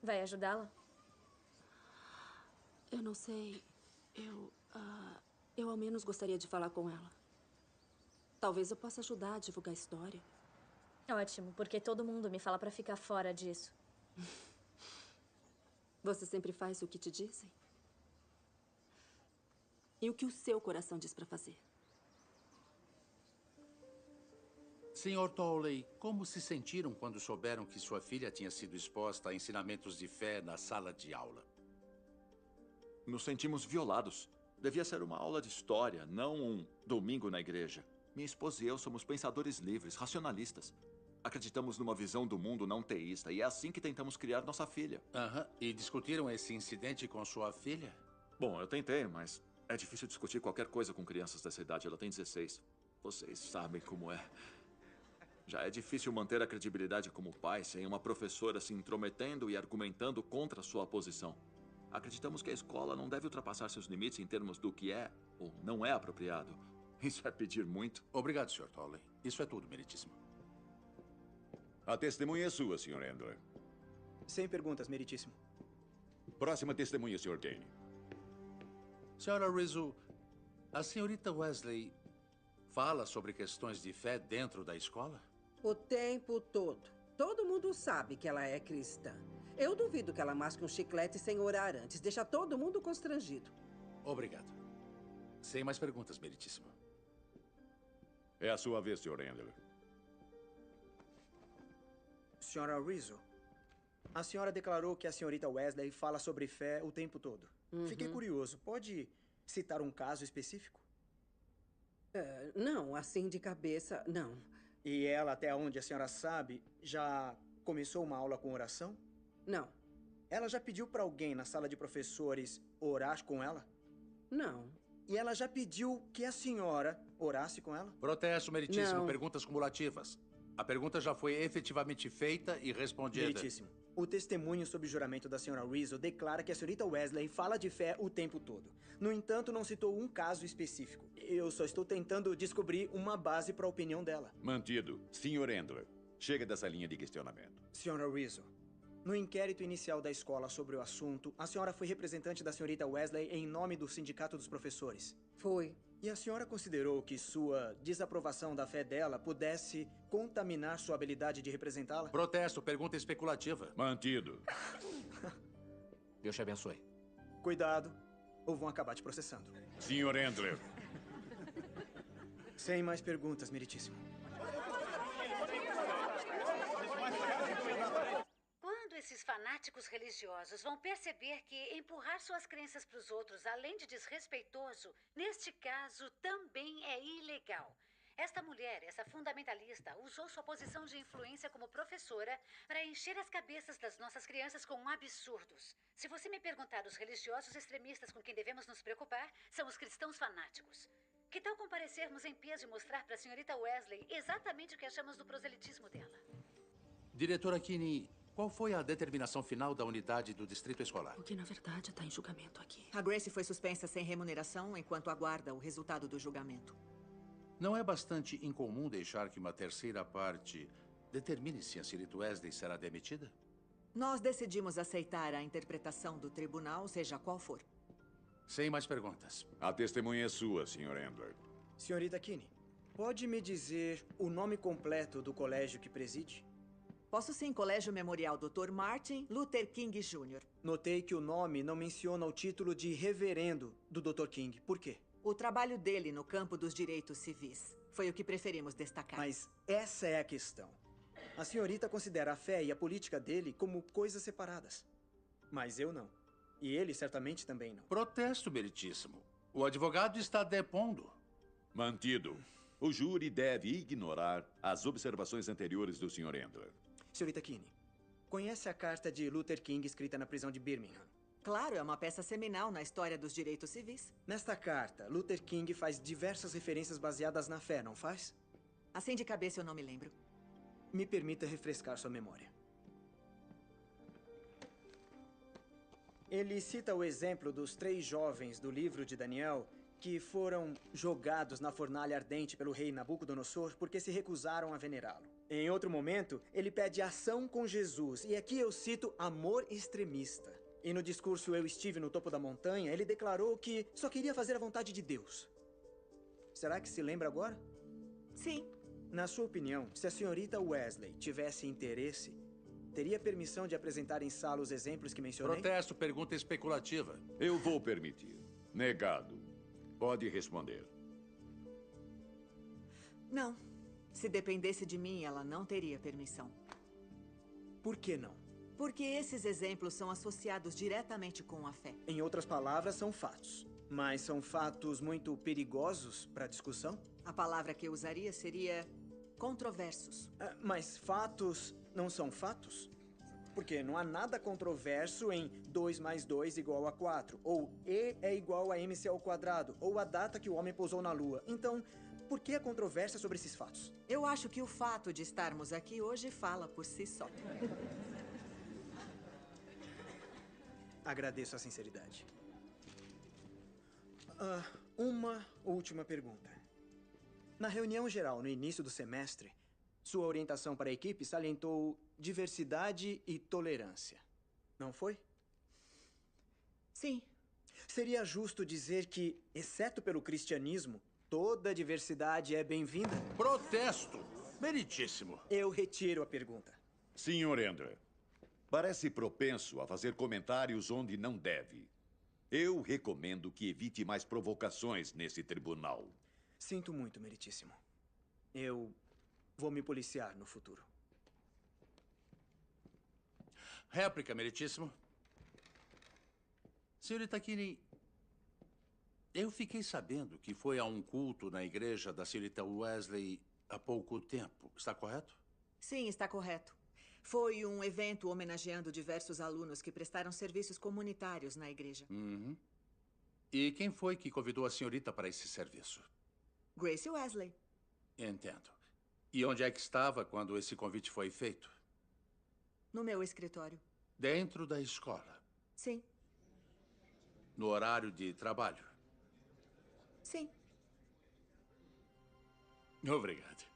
vai ajudá-la? Eu não sei. Eu ao menos gostaria de falar com ela. Talvez eu possa ajudar a divulgar a história. Ótimo, porque todo mundo me fala pra ficar fora disso. Você sempre faz o que te dizem? E o que o seu coração diz pra fazer? Sr. Tolley, como se sentiram quando souberam que sua filha tinha sido exposta a ensinamentos de fé na sala de aula? Nos sentimos violados. Devia ser uma aula de história, não um domingo na igreja. Minha esposa e eu somos pensadores livres, racionalistas. Acreditamos numa visão do mundo não teísta e é assim que tentamos criar nossa filha. E discutiram esse incidente com sua filha? Bom, eu tentei, mas é difícil discutir qualquer coisa com crianças dessa idade. Ela tem 16. Vocês sabem como é. Já é difícil manter a credibilidade como pai sem uma professora se intrometendo e argumentando contra sua posição. Acreditamos que a escola não deve ultrapassar seus limites em termos do que é ou não é apropriado. Isso é pedir muito. Obrigado, Sr. Tolley. Isso é tudo, meritíssimo. A testemunha é sua, Sr. Endler. Sem perguntas, meritíssimo. Próxima testemunha, Sr. Kane. Sra. Rizzo, a senhorita Wesley fala sobre questões de fé dentro da escola? O tempo todo. Todo mundo sabe que ela é cristã. Eu duvido que ela masque um chiclete sem orar antes. Deixa todo mundo constrangido. Obrigado. Sem mais perguntas, meritíssimo. É a sua vez, Sr. Endler. Sra. Rizzo, a senhora declarou que a senhorita Wesley fala sobre fé o tempo todo. Fiquei curioso. Pode citar um caso específico? Não, assim de cabeça, não. E ela, até onde a senhora sabe, já começou uma aula com oração? Não. Ela já pediu para alguém na sala de professores orar com ela? Não. E ela já pediu que a senhora orasse com ela? Protesto, meritíssimo. Não. Perguntas cumulativas. A pergunta já foi efetivamente feita e respondida. Meritíssimo. O testemunho sob juramento da senhora Rizzo declara que a senhorita Wesley fala de fé o tempo todo. No entanto, não citou um caso específico. Eu só estou tentando descobrir uma base para a opinião dela. Mantido. Sr. Endler, chega dessa linha de questionamento. Senhora Rizzo, no inquérito inicial da escola sobre o assunto, a senhora foi representante da senhorita Wesley em nome do Sindicato dos Professores. Foi. E a senhora considerou que sua desaprovação da fé dela pudesse contaminar sua habilidade de representá-la? Protesto, pergunta especulativa. Mantido. Deus te abençoe. Cuidado, ou vão acabar te processando. Sr. Endler. Sem mais perguntas, meritíssimo. Quando esses fanáticos religiosos vão perceber que empurrar suas crenças para os outros, além de desrespeitoso, neste caso também é ilegal. Esta mulher, essa fundamentalista, usou sua posição de influência como professora para encher as cabeças das nossas crianças com absurdos. Se você me perguntar, os religiosos extremistas com quem devemos nos preocupar são os cristãos fanáticos. Que tal comparecermos em peso e mostrar para a senhorita Wesley exatamente o que achamos do proselitismo dela? Diretora Kinney, qual foi a determinação final da unidade do distrito escolar? O que, na verdade, está em julgamento aqui. A Grace foi suspensa sem remuneração enquanto aguarda o resultado do julgamento. Não é bastante incomum deixar que uma terceira parte determine se a senhorita Wesley será demitida? Nós decidimos aceitar a interpretação do tribunal, seja qual for. Sem mais perguntas. A testemunha é sua, Sr. Endler. Senhorita Kinney, pode me dizer o nome completo do colégio que preside? Posso sim, Colégio Memorial Dr. Martin Luther King Jr. Notei que o nome não menciona o título de reverendo do Dr. King. Por quê? O trabalho dele no campo dos direitos civis foi o que preferimos destacar. Mas essa é a questão. A senhorita considera a fé e a política dele como coisas separadas. Mas eu não. E ele certamente também não. Protesto, meritíssimo. O advogado está depondo. Mantido. O júri deve ignorar as observações anteriores do Sr. Endler. Senhorita Kinney, conhece a carta de Luther King escrita na prisão de Birmingham? Claro, é uma peça seminal na história dos direitos civis. Nesta carta, Luther King faz diversas referências baseadas na fé, não faz? Assim de cabeça eu não me lembro. Me permita refrescar sua memória. Ele cita o exemplo dos 3 jovens do livro de Daniel que foram jogados na fornalha ardente pelo rei Nabucodonosor porque se recusaram a venerá-lo. Em outro momento, ele pede ação com Jesus, e aqui eu cito amor extremista. E no discurso Eu Estive no Topo da Montanha, ele declarou que só queria fazer a vontade de Deus. Será que se lembra agora? Sim. Na sua opinião, se a senhorita Wesley tivesse interesse, teria permissão de apresentar em sala os exemplos que mencionei? Protesto, pergunta especulativa. Eu vou permitir. Negado. Pode responder. Não. Se dependesse de mim, ela não teria permissão. Por que não? Porque esses exemplos são associados diretamente com a fé. Em outras palavras, são fatos. Mas são fatos muito perigosos para a discussão? A palavra que eu usaria seria controversos. Mas fatos não são fatos? Porque não há nada controverso em 2 mais 2 igual a 4, ou E é igual a MC ao quadrado, ou a data que o homem pousou na Lua. Então, por que a controvérsia sobre esses fatos? Eu acho que o fato de estarmos aqui hoje fala por si só. Agradeço a sinceridade. Uma última pergunta. Na reunião geral, no início do semestre, sua orientação para a equipe salientou diversidade e tolerância. Não foi? Sim. Seria justo dizer que, exceto pelo cristianismo, toda diversidade é bem-vinda? Protesto! Meritíssimo. Eu retiro a pergunta. Sr. Endler, parece propenso a fazer comentários onde não deve. Eu recomendo que evite mais provocações nesse tribunal. Sinto muito, meritíssimo. Eu vou me policiar no futuro. Réplica, meritíssimo. Senhorita Kinney, eu fiquei sabendo que foi a um culto na igreja da senhorita Wesley há pouco tempo. Está correto? Sim, está correto. Foi um evento homenageando diversos alunos que prestaram serviços comunitários na igreja. Uhum. E quem foi que convidou a senhorita para esse serviço? Grace Wesley. Entendo. E onde é que estava quando esse convite foi feito? No meu escritório. Dentro da escola? Sim. No horário de trabalho? Sim. Obrigado.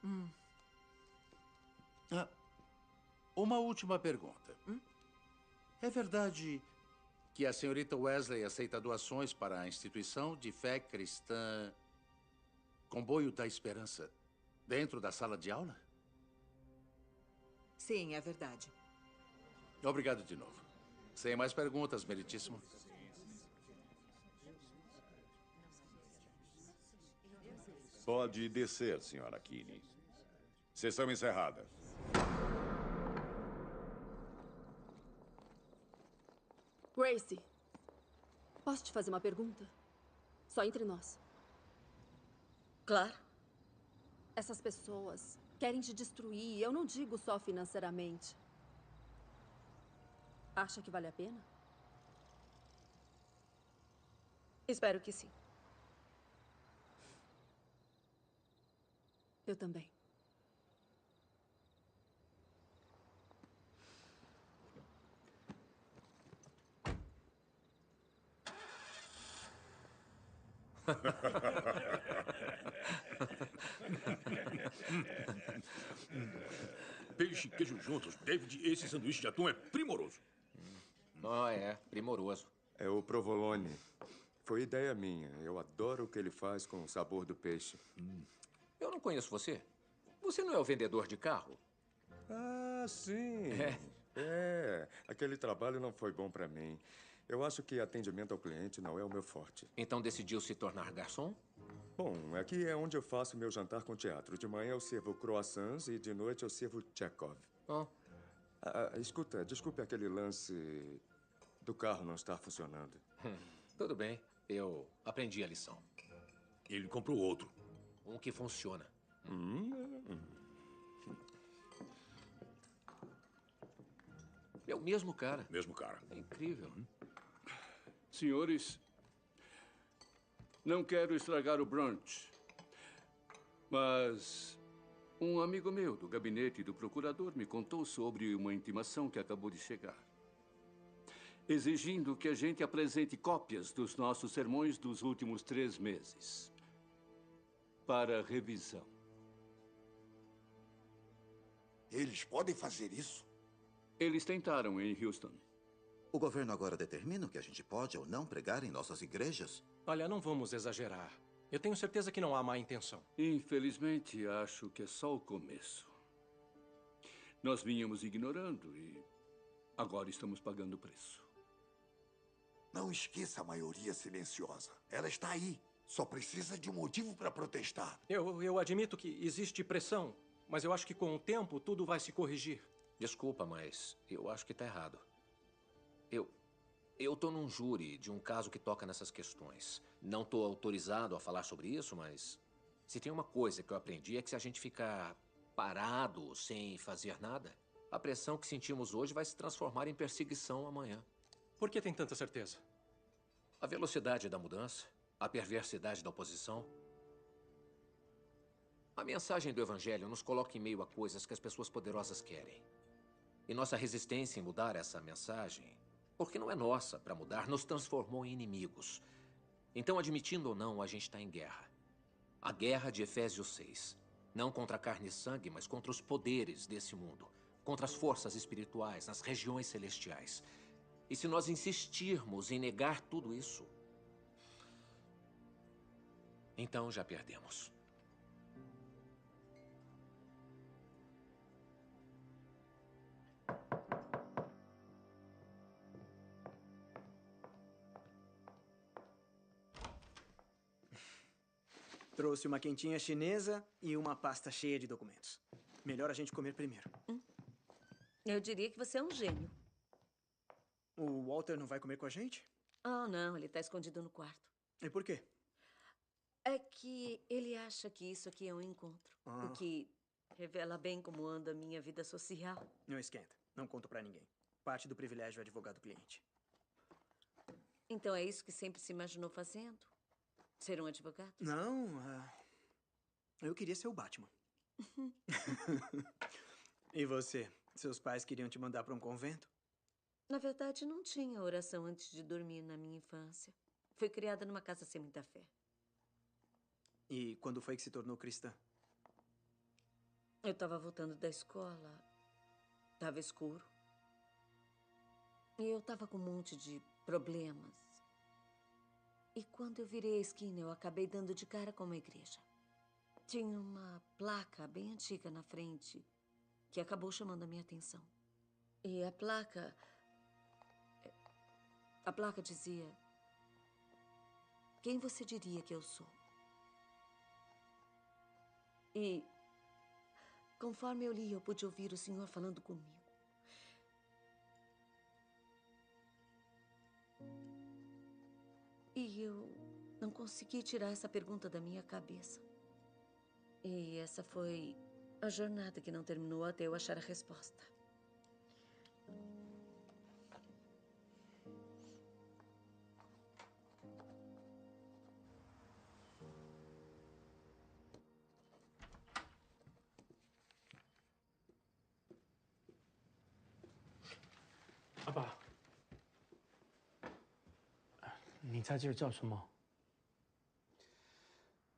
Uma última pergunta. É verdade que a senhorita Wesley aceita doações para a instituição de fé cristã Comboio da Esperança dentro da sala de aula? Sim, é verdade. Obrigado de novo. Sem mais perguntas, meritíssimo. Pode descer, Sra. Kinney. Sessão encerrada. Gracie, posso te fazer uma pergunta? Só entre nós. Claro. Essas pessoas querem te destruir. Eu não digo só financeiramente. Acha que vale a pena? Espero que sim. Eu também. Peixe e queijo juntos. David, esse sanduíche de atum é primoroso. É, primoroso. É o provolone. Foi ideia minha. Eu adoro o que ele faz com o sabor do peixe. Eu não conheço você. Você não é o vendedor de carro? Ah, sim. Aquele trabalho não foi bom para mim. Eu acho que atendimento ao cliente não é o meu forte. Então decidiu se tornar garçom? Bom, aqui é onde eu faço meu jantar com teatro. De manhã eu sirvo croissants e de noite eu sirvo Chekhov. Escuta, desculpe aquele lance do carro não estar funcionando. Tudo bem. Eu aprendi a lição. Ele comprou outro. Um que funciona. É o mesmo cara. Mesmo cara. É incrível. Senhores, não quero estragar o brunch, mas um amigo meu do gabinete do procurador me contou sobre uma intimação que acabou de chegar, exigindo que a gente apresente cópias dos nossos sermões dos últimos 3 meses para revisão. Eles podem fazer isso? Eles tentaram em Houston. O governo agora determina o que a gente pode ou não pregar em nossas igrejas? Olha, não vamos exagerar. Eu tenho certeza que não há má intenção. Infelizmente, acho que é só o começo. Nós vínhamos ignorando e agora estamos pagando o preço. Não esqueça a maioria silenciosa. Ela está aí. Só precisa de um motivo para protestar. Eu admito que existe pressão, mas eu acho que com o tempo tudo vai se corrigir. Desculpa, mas eu acho que está errado. Eu tô num júri de um caso que toca nessas questões. Não tô autorizado a falar sobre isso, mas se tem uma coisa que eu aprendi é que se a gente ficar parado, sem fazer nada, a pressão que sentimos hoje vai se transformar em perseguição amanhã. Por que tem tanta certeza? A velocidade da mudança, a perversidade da oposição. A mensagem do Evangelho nos coloca em meio a coisas que as pessoas poderosas querem. E nossa resistência em mudar essa mensagem, porque não é nossa para mudar, nos transformou em inimigos. Então, admitindo ou não, a gente está em guerra. A guerra de Efésios 6. Não contra carne e sangue, mas contra os poderes desse mundo. Contra as forças espirituais nas regiões celestiais. E se nós insistirmos em negar tudo isso, então já perdemos. Trouxe uma quentinha chinesa e uma pasta cheia de documentos. Melhor a gente comer primeiro. Eu diria que você é um gênio. O Walter não vai comer com a gente? Oh, não, ele está escondido no quarto. E por quê? É que ele acha que isso aqui é um encontro. O que revela bem como anda a minha vida social. Não esquenta. Não conto pra ninguém. Parte do privilégio é advogado-cliente. Então é isso que sempre se imaginou fazendo? Ser um advogado? Não, eu queria ser o Batman. E você? Seus pais queriam te mandar para um convento? Na verdade, não tinha oração antes de dormir na minha infância. Fui criada numa casa sem muita fé. E quando foi que se tornou cristã? Eu estava voltando da escola. Estava escuro. E eu estava com um monte de problemas. E quando eu virei a esquina, eu acabei dando de cara com uma igreja. Tinha uma placa bem antiga na frente que acabou chamando a minha atenção. E a placa dizia: quem você diria que eu sou? E conforme eu li, eu pude ouvir o Senhor falando comigo. E eu não consegui tirar essa pergunta da minha cabeça. E essa foi a jornada que não terminou até eu achar a resposta. 你在这儿叫什么？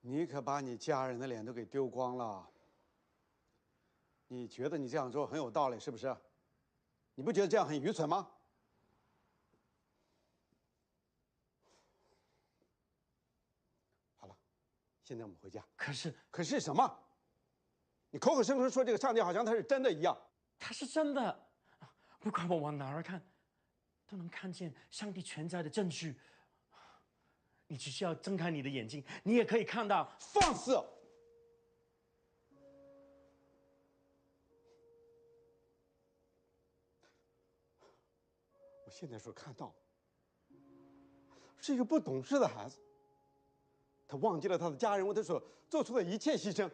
你可把你家人的脸都给丢光了。你觉得你这样做很有道理，是不是？你不觉得这样很愚蠢吗？好了，现在我们回家。可是什么？你口口声声说这个上帝好像他是真的一样。他是真的，不管我往哪儿看，都能看见上帝存在的证据。你只需要睁开你的眼睛，你也可以看到。放肆！我现在所看到，是一个不懂事的孩子。他忘记了他的家人为他所做出的一切牺牲。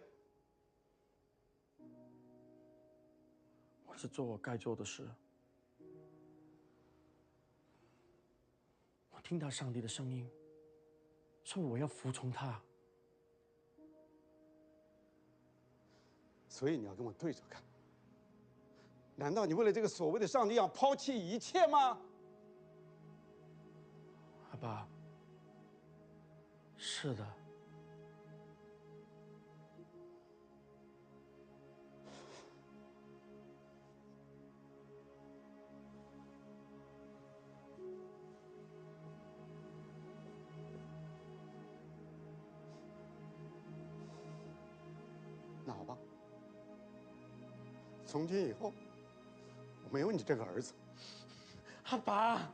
我是做我该做的事。我听到上帝的声音，说我要服从他。所以你要跟我对着干。难道你为了这个所谓的上帝要抛弃一切吗？阿爸，是的。那好吧，从今以后，我没有你这个儿子。阿爸。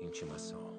Intimação.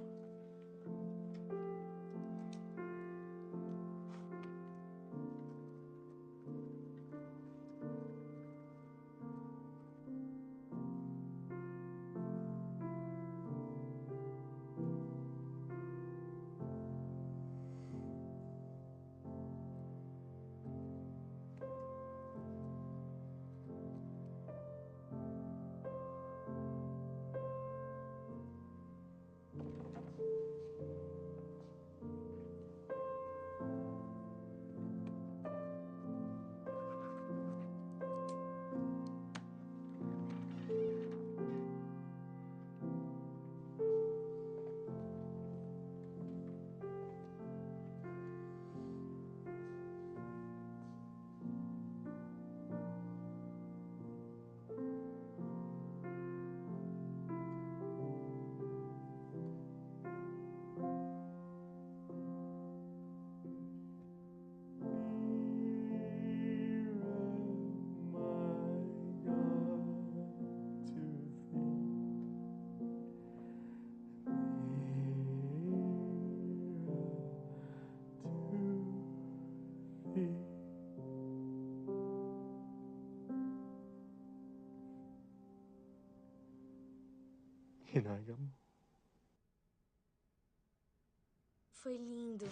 Foi lindo.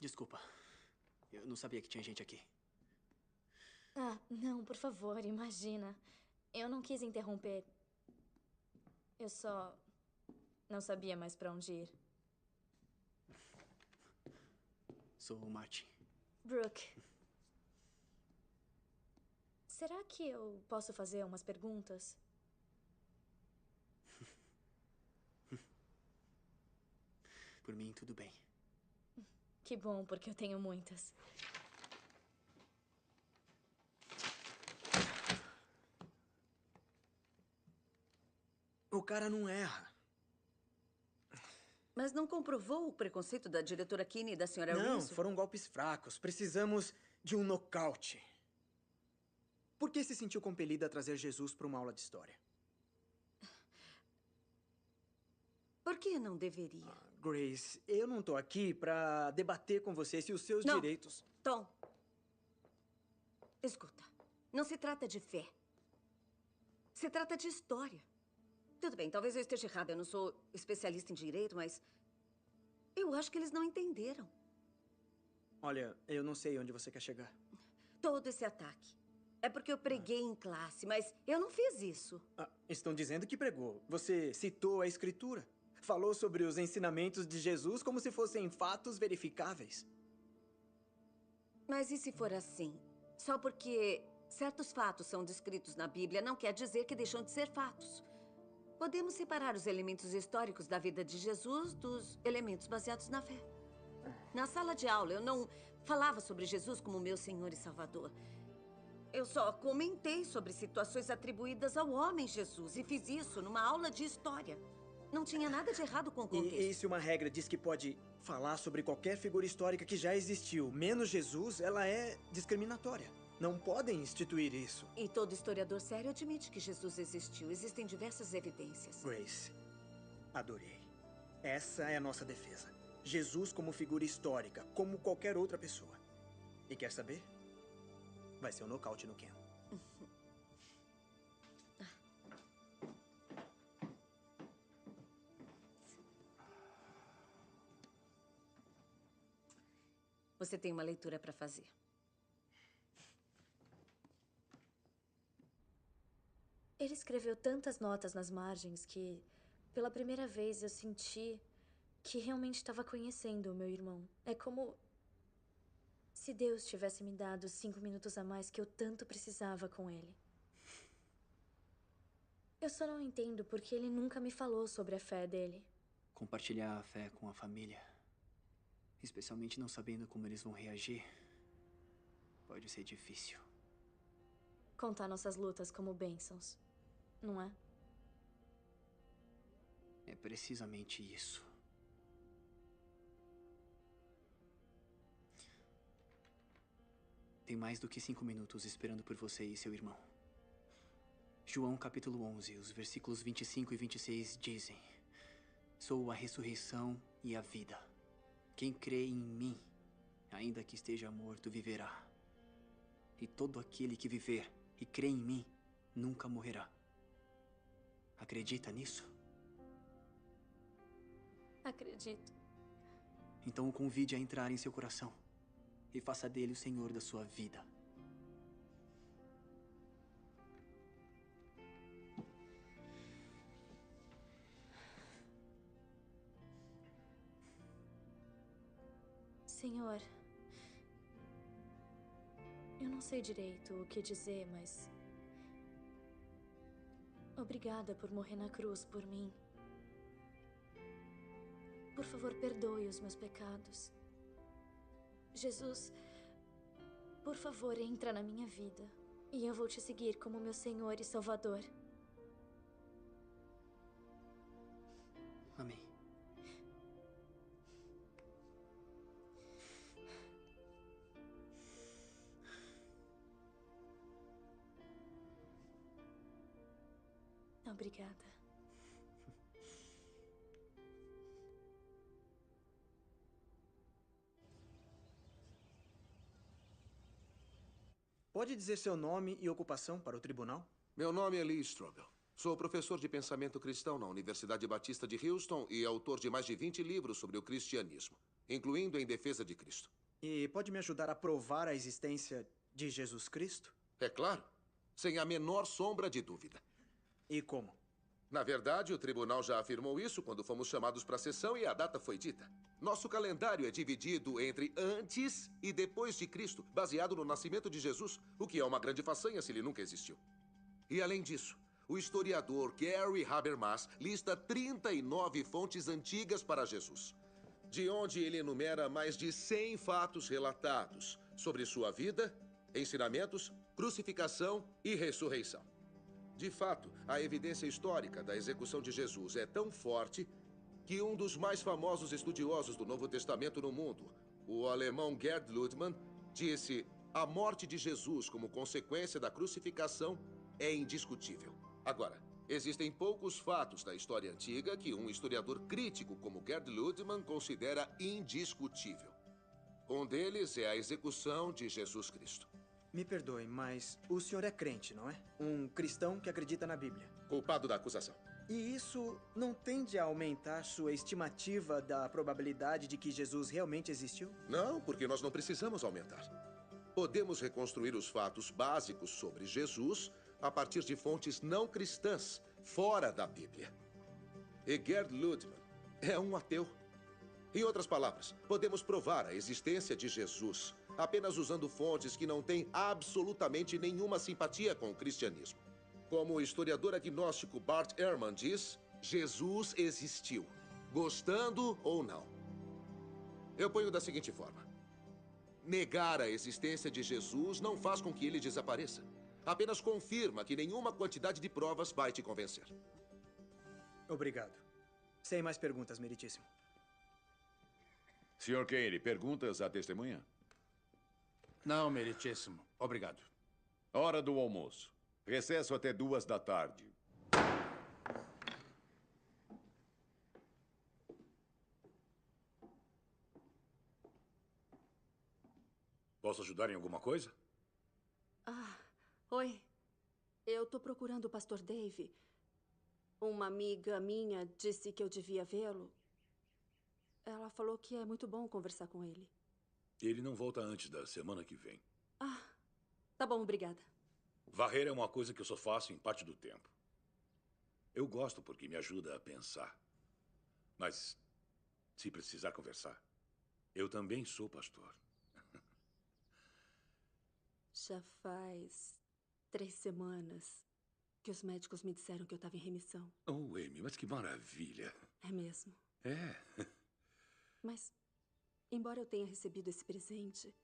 Desculpa. Eu não sabia que tinha gente aqui. Ah, não, por favor, imagina. Eu não quis interromper. Eu só não sabia mais pra onde ir. Sou o Martin. Brooke. Será que eu posso fazer umas perguntas? Por mim, tudo bem. Que bom, porque eu tenho muitas. O cara não erra. Mas não comprovou o preconceito da diretora Kinney e da senhora Não, Wilson? foram golpes fracos. Precisamos de um nocaute. Por que se sentiu compelida a trazer Jesus para uma aula de história? Por que não deveria? Grace, eu não tô aqui pra debater com você se os seus Não. direitos... Tom, escuta. Não se trata de fé. Se trata de história. Tudo bem, talvez eu esteja errada. Eu não sou especialista em direito, mas... eu acho que eles não entenderam. Olha, eu não sei onde você quer chegar. Todo esse ataque. É porque eu preguei em classe, mas eu não fiz isso. Estão dizendo que pregou. Você citou a Escritura. Falou sobre os ensinamentos de Jesus como se fossem fatos verificáveis. Mas e se for assim? Só porque certos fatos são descritos na Bíblia não quer dizer que deixam de ser fatos. Podemos separar os elementos históricos da vida de Jesus dos elementos baseados na fé. Na sala de aula, eu não falava sobre Jesus como meu Senhor e Salvador. Eu só comentei sobre situações atribuídas ao homem Jesus e fiz isso numa aula de história. Não tinha nada de errado com o contexto. E se uma regra diz que pode falar sobre qualquer figura histórica que já existiu, menos Jesus, ela é discriminatória. Não podem instituir isso. E todo historiador sério admite que Jesus existiu. Existem diversas evidências. Grace, adorei. Essa é a nossa defesa. Jesus como figura histórica, como qualquer outra pessoa. E quer saber? Vai ser um nocaute no Ken. Você tem uma leitura para fazer. Ele escreveu tantas notas nas margens que, pela primeira vez, eu senti que realmente estava conhecendo o meu irmão. É como se Deus tivesse me dado 5 minutos a mais que eu tanto precisava com ele. Eu só não entendo porque ele nunca me falou sobre a fé dele. Compartilhar a fé com a família, especialmente não sabendo como eles vão reagir, pode ser difícil. Contar nossas lutas como bênçãos, não é? É precisamente isso. Tem mais do que 5 minutos esperando por você e seu irmão. João capítulo 11, os versículos 25 e 26 dizem: Sou a ressurreição e a vida. Quem crê em mim, ainda que esteja morto, viverá. E todo aquele que viver e crê em mim, nunca morrerá. Acredita nisso? Acredito. Então o convide a entrar em seu coração e faça dele o Senhor da sua vida. Senhor, eu não sei direito o que dizer, mas... obrigada por morrer na cruz por mim. Por favor, perdoe os meus pecados. Jesus, por favor, entra na minha vida. E eu vou te seguir como meu Senhor e Salvador. Amém. Obrigada. Pode dizer seu nome e ocupação para o tribunal? Meu nome é Lee Strobel. Sou professor de pensamento cristão na Universidade Batista de Houston e autor de mais de 20 livros sobre o cristianismo, incluindo Em Defesa de Cristo. E pode me ajudar a provar a existência de Jesus Cristo? É claro, sem a menor sombra de dúvida. E como? Na verdade, o tribunal já afirmou isso quando fomos chamados para a sessão e a data foi dita. Nosso calendário é dividido entre antes e depois de Cristo, baseado no nascimento de Jesus, o que é uma grande façanha se ele nunca existiu. E além disso, o historiador Gary Habermas lista 39 fontes antigas para Jesus, de onde ele enumera mais de 100 fatos relatados sobre sua vida, ensinamentos, crucificação e ressurreição. De fato, a evidência histórica da execução de Jesus é tão forte que um dos mais famosos estudiosos do Novo Testamento no mundo, o alemão Gerd Lüdemann, disse: a morte de Jesus como consequência da crucificação é indiscutível. Agora, Existem poucos fatos da história antiga que um historiador crítico como Gerd Ludemann considera indiscutível. Um deles é a execução de Jesus Cristo. Me perdoe, mas o senhor é crente, não é? Um cristão que acredita na Bíblia. Culpado da acusação. E isso não tende a aumentar sua estimativa da probabilidade de que Jesus realmente existiu? Não, porque nós não precisamos aumentar. Podemos reconstruir os fatos básicos sobre Jesus a partir de fontes não cristãs, fora da Bíblia. E Gerd Ludemann é um ateu. Em outras palavras, podemos provar a existência de Jesus apenas usando fontes que não têm absolutamente nenhuma simpatia com o cristianismo. Como o historiador agnóstico Bart Ehrman diz, Jesus existiu, gostando ou não. Eu ponho da seguinte forma. Negar a existência de Jesus não faz com que ele desapareça. Apenas confirma que nenhuma quantidade de provas vai te convencer. Obrigado. Sem mais perguntas, meritíssimo. Sr. Kane, perguntas à testemunha? Não, meritíssimo. Obrigado. Hora do almoço. Recesso até 14h. Posso ajudar em alguma coisa? Oi. Eu tô procurando o pastor Dave. Uma amiga minha disse que eu devia vê-lo. Ela falou que é muito bom conversar com ele. Ele não volta antes da semana que vem. Tá bom, obrigada. Varrer é uma coisa que eu só faço em parte do tempo. Eu gosto porque me ajuda a pensar. Mas, se precisar conversar, eu também sou pastor. Já faz 3 semanas que os médicos me disseram que eu estava em remissão. Oh, Amy, mas que maravilha. É mesmo. É. Mas, embora eu tenha recebido esse presente,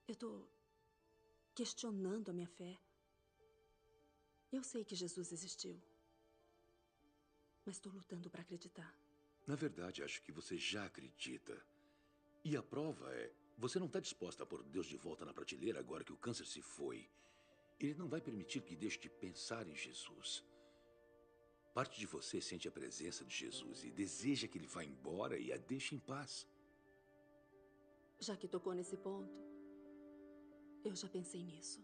eu tô questionando a minha fé. Eu sei que Jesus existiu, mas estou lutando para acreditar. Na verdade, acho que você já acredita. E a prova é, você não está disposta a pôr Deus de volta na prateleira agora que o câncer se foi. Ele não vai permitir que deixe de pensar em Jesus. Parte de você sente a presença de Jesus e deseja que ele vá embora e a deixe em paz. Já que tocou nesse ponto, eu já pensei nisso.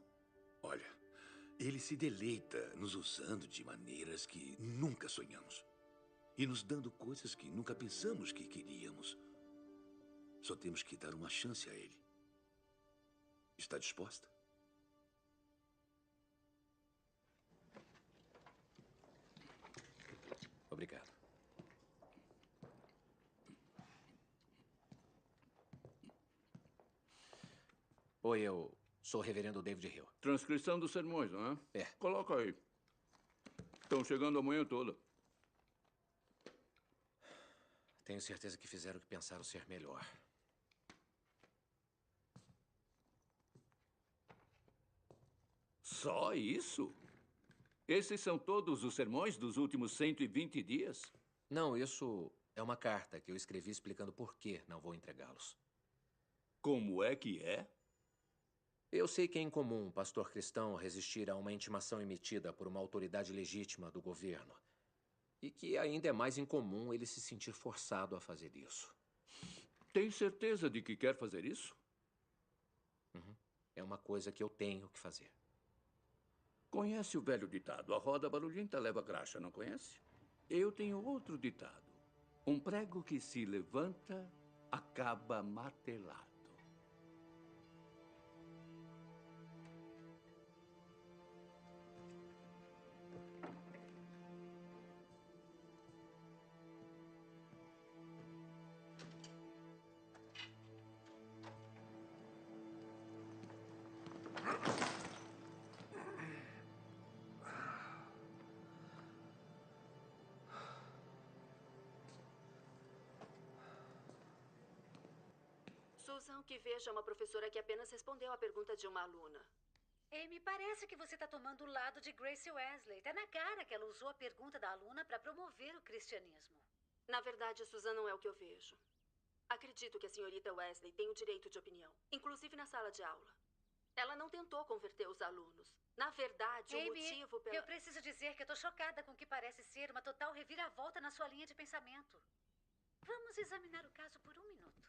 Olha, ele se deleita nos usando de maneiras que nunca sonhamos. E nos dando coisas que nunca pensamos que queríamos. Só temos que dar uma chance a ele. Está disposta? Obrigado. Oi, eu sou o reverendo David Hill. Transcrição dos sermões, não é? É. Coloca aí. Estão chegando a manhã toda. Tenho certeza que fizeram o que pensaram ser melhor. Só isso? Esses são todos os sermões dos últimos 120 dias? Não, isso é uma carta que eu escrevi explicando por que não vou entregá-los. Como é que é? Eu sei que é incomum um pastor cristão resistir a uma intimação emitida por uma autoridade legítima do governo. E que ainda é mais incomum ele se sentir forçado a fazer isso. Tem certeza de que quer fazer isso? É uma coisa que eu tenho que fazer. Conhece o velho ditado, a roda barulhenta leva graxa, não conhece? Eu tenho outro ditado. Um prego que se levanta, acaba martelado. Susan, que veja uma professora que apenas respondeu à pergunta de uma aluna. Amy, parece que você está tomando o lado de Grace Wesley. Tá na cara que ela usou a pergunta da aluna para promover o cristianismo. Na verdade, Susan, não é o que eu vejo. Acredito que a senhorita Wesley tem o direito de opinião, inclusive na sala de aula. Ela não tentou converter os alunos. Na verdade, o Amy, motivo pela... eu preciso dizer que eu tô chocada com o que parece ser uma total reviravolta na sua linha de pensamento. Vamos examinar o caso por um minuto.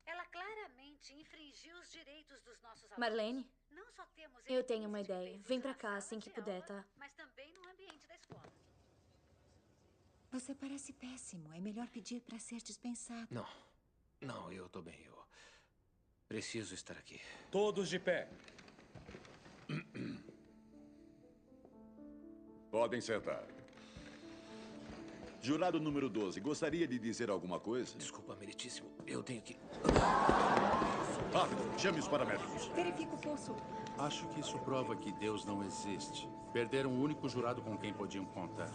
Ela claramente infringiu os direitos dos nossos alunos. Marlene, Não só temos eu tenho uma evidências de ideia. perigo Vem pra na cá sala assim que de puder, aula, tá? mas também no ambiente da escola. Você parece péssimo. É melhor pedir para ser dispensado. Não, eu tô bem. Eu preciso estar aqui. Todos de pé. Podem sentar. Jurado número 12, gostaria de dizer alguma coisa? Desculpa, meritíssimo. Eu tenho que... Rápido, chame os paramédicos. Verifica o pulso. Acho que isso prova que Deus não existe. Perderam o único jurado com quem podiam contar.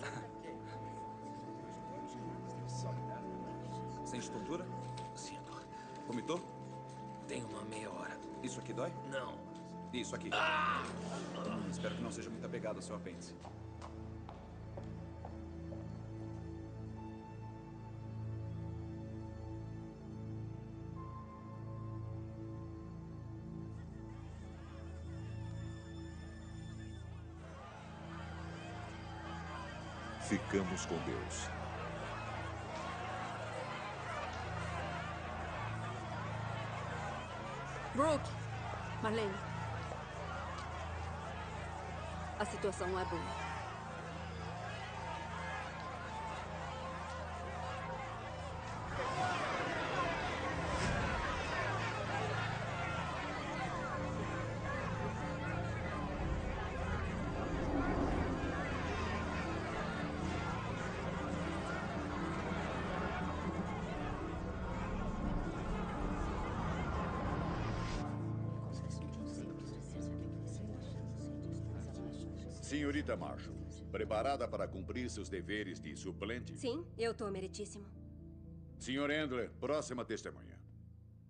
Sente tontura? Sinto. Vomitou? Tem uma meia hora. Isso aqui dói? Não. Isso aqui. Espero que não seja muito apegado ao seu apêndice. Ficamos com Deus. Brooke! Marlene. A situação não é boa. Senhorita Marshall, preparada para cumprir seus deveres de suplente? Sim, eu tô, meritíssimo. Senhor Endler, próxima testemunha.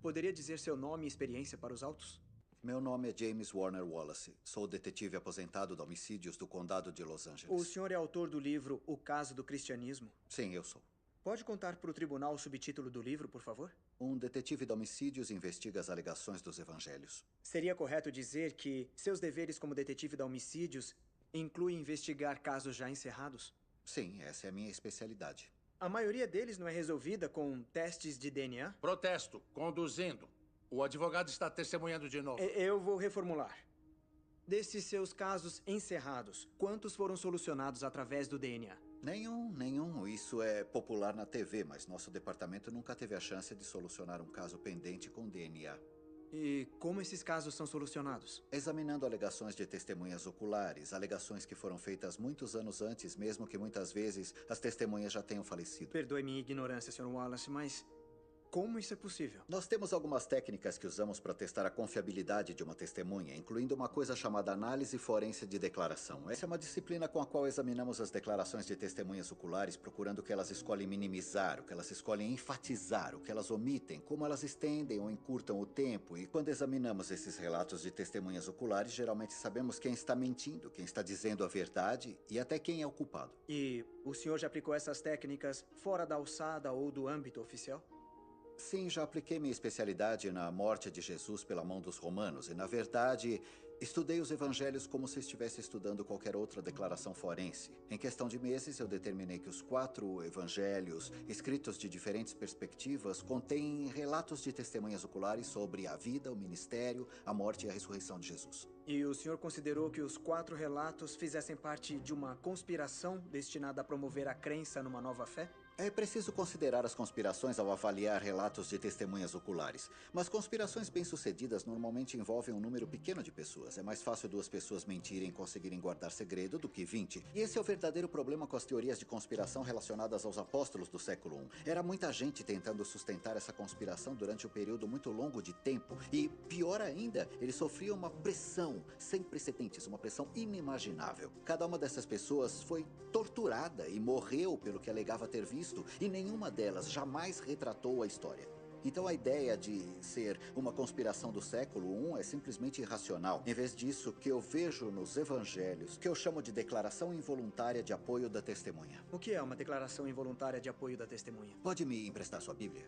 Poderia dizer seu nome e experiência para os autos? Meu nome é James Warner Wallace. Sou detetive aposentado de homicídios do Condado de Los Angeles. O senhor é autor do livro O Caso do Cristianismo? Sim, eu sou. Pode contar para o tribunal o subtítulo do livro, por favor? Um detetive de homicídios investiga as alegações dos evangelhos. Seria correto dizer que seus deveres como detetive de homicídios incluem investigar casos já encerrados? Sim, essa é a minha especialidade. A maioria deles não é resolvida com testes de DNA? Protesto. Conduzindo. O advogado está testemunhando de novo. Eu vou reformular. Desses seus casos encerrados, quantos foram solucionados através do DNA? Nenhum. Isso é popular na TV, mas nosso departamento nunca teve a chance de solucionar um caso pendente com DNA. E como esses casos são solucionados? Examinando alegações de testemunhas oculares, alegações que foram feitas muitos anos antes, mesmo que muitas vezes as testemunhas já tenham falecido. Perdoe minha ignorância, Sr. Wallace, mas como isso é possível? Nós temos algumas técnicas que usamos para testar a confiabilidade de uma testemunha, incluindo uma coisa chamada análise forense de declaração. Essa é uma disciplina com a qual examinamos as declarações de testemunhas oculares, procurando o que elas escolhem minimizar, o que elas escolhem enfatizar, o que elas omitem, como elas estendem ou encurtam o tempo. E quando examinamos esses relatos de testemunhas oculares, geralmente sabemos quem está mentindo, quem está dizendo a verdade e até quem é o culpado. E o senhor já aplicou essas técnicas fora da alçada ou do âmbito oficial? Sim, já apliquei minha especialidade na morte de Jesus pela mão dos romanos e, na verdade, estudei os evangelhos como se estivesse estudando qualquer outra declaração forense. Em questão de meses, eu determinei que os 4 evangelhos, escritos de diferentes perspectivas, contêm relatos de testemunhas oculares sobre a vida, o ministério, a morte e a ressurreição de Jesus. E o senhor considerou que os 4 relatos fizessem parte de uma conspiração destinada a promover a crença numa nova fé? É preciso considerar as conspirações ao avaliar relatos de testemunhas oculares. Mas conspirações bem-sucedidas normalmente envolvem um número pequeno de pessoas. É mais fácil 2 pessoas mentirem e conseguirem guardar segredo do que 20. E esse é o verdadeiro problema com as teorias de conspiração relacionadas aos apóstolos do século I. Era muita gente tentando sustentar essa conspiração durante um período muito longo de tempo. E, pior ainda, eles sofriam uma pressão sem precedentes, uma pressão inimaginável. Cada uma dessas pessoas foi torturada e morreu pelo que alegava ter visto, e nenhuma delas jamais retratou a história. Então a ideia de ser uma conspiração do século I é simplesmente irracional. Em vez disso, o que eu vejo nos evangelhos, que eu chamo de declaração involuntária de apoio da testemunha. O que é uma declaração involuntária de apoio da testemunha? Pode me emprestar sua Bíblia?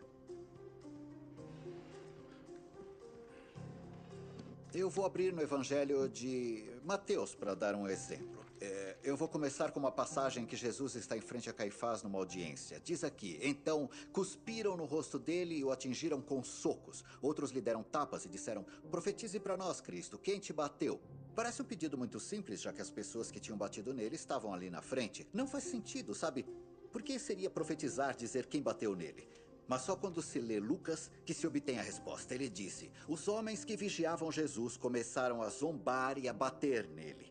Eu vou abrir no Evangelho de Mateus para dar um exemplo. Eu vou começar com uma passagem que Jesus está em frente a Caifás numa audiência. Diz aqui: então cuspiram no rosto dele e o atingiram com socos. Outros lhe deram tapas e disseram: profetize para nós, Cristo, quem te bateu? Parece um pedido muito simples, já que as pessoas que tinham batido nele estavam ali na frente. Não faz sentido, sabe? Por que seria profetizar dizer quem bateu nele? Mas só quando se lê Lucas que se obtém a resposta. Ele disse: os homens que vigiavam Jesus começaram a zombar e a bater nele.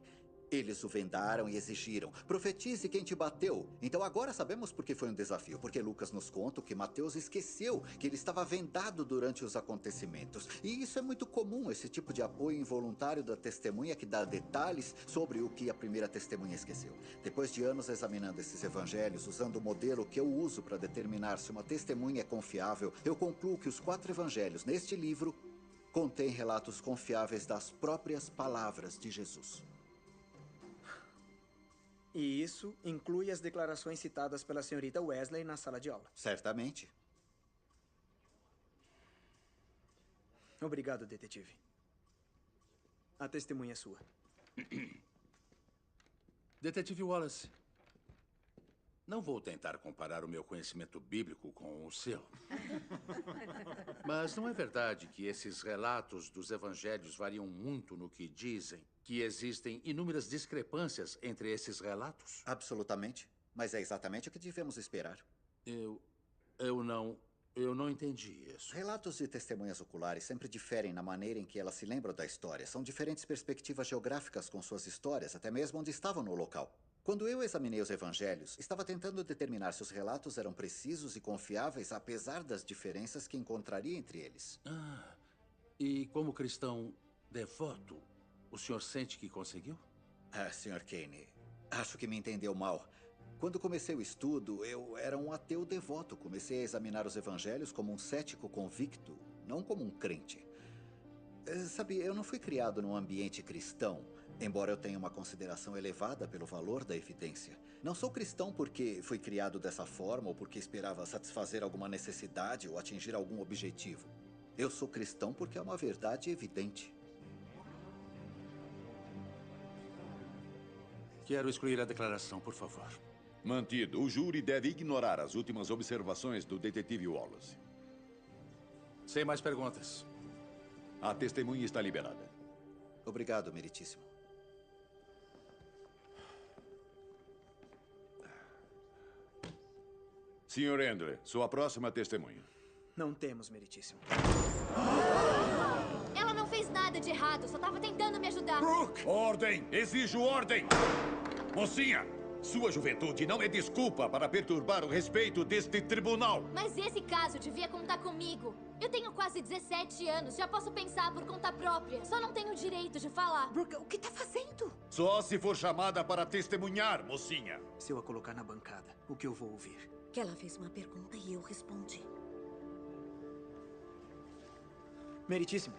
Eles o vendaram e exigiram: profetize quem te bateu. Então agora sabemos por que foi um desafio. Porque Lucas nos conta que Mateus esqueceu que ele estava vendado durante os acontecimentos. E isso é muito comum, esse tipo de apoio involuntário da testemunha que dá detalhes sobre o que a primeira testemunha esqueceu. Depois de anos examinando esses evangelhos, usando o modelo que eu uso para determinar se uma testemunha é confiável, eu concluo que os 4 evangelhos neste livro contêm relatos confiáveis das próprias palavras de Jesus. E isso inclui as declarações citadas pela senhorita Wesley na sala de aula. Certamente. Obrigado, detetive. A testemunha é sua. Detetive Wallace, não vou tentar comparar o meu conhecimento bíblico com o seu. Mas não é verdade que esses relatos dos evangelhos variam muito no que dizem? Que existem inúmeras discrepâncias entre esses relatos? Absolutamente. Mas é exatamente o que devemos esperar. Eu não entendi isso. Relatos de testemunhas oculares sempre diferem na maneira em que elas se lembram da história. São diferentes perspectivas geográficas com suas histórias, até mesmo onde estavam no local. Quando eu examinei os evangelhos, estava tentando determinar se os relatos eram precisos e confiáveis, apesar das diferenças que encontraria entre eles. E como cristão devoto, o senhor sente que conseguiu? Sr. Kane, acho que me entendeu mal. Quando comecei o estudo, eu era um ateu devoto. Comecei a examinar os evangelhos como um cético convicto, não como um crente. Sabe, eu não fui criado num ambiente cristão, embora eu tenha uma consideração elevada pelo valor da evidência. Não sou cristão porque fui criado dessa forma ou porque esperava satisfazer alguma necessidade ou atingir algum objetivo. Eu sou cristão porque é uma verdade evidente. Quero excluir a declaração, por favor. Mantido. O júri deve ignorar as últimas observações do detetive Wallace. Sem mais perguntas. A testemunha está liberada. Obrigado, meritíssimo. Sr. Endler, sua próxima testemunha. Não temos, meritíssimo. Ela não fez nada de errado, só estava tentando me ajudar. Brooke! Ordem! Exijo ordem! Mocinha, sua juventude não é desculpa para perturbar o respeito deste tribunal. Mas esse caso devia contar comigo. Eu tenho quase 17 anos, já posso pensar por conta própria. Só não tenho o direito de falar. Brooke, o que tá fazendo? Só se for chamada para testemunhar, mocinha. Se eu a colocar na bancada, o que eu vou ouvir? Que ela fez uma pergunta e eu respondi. Meritíssimo,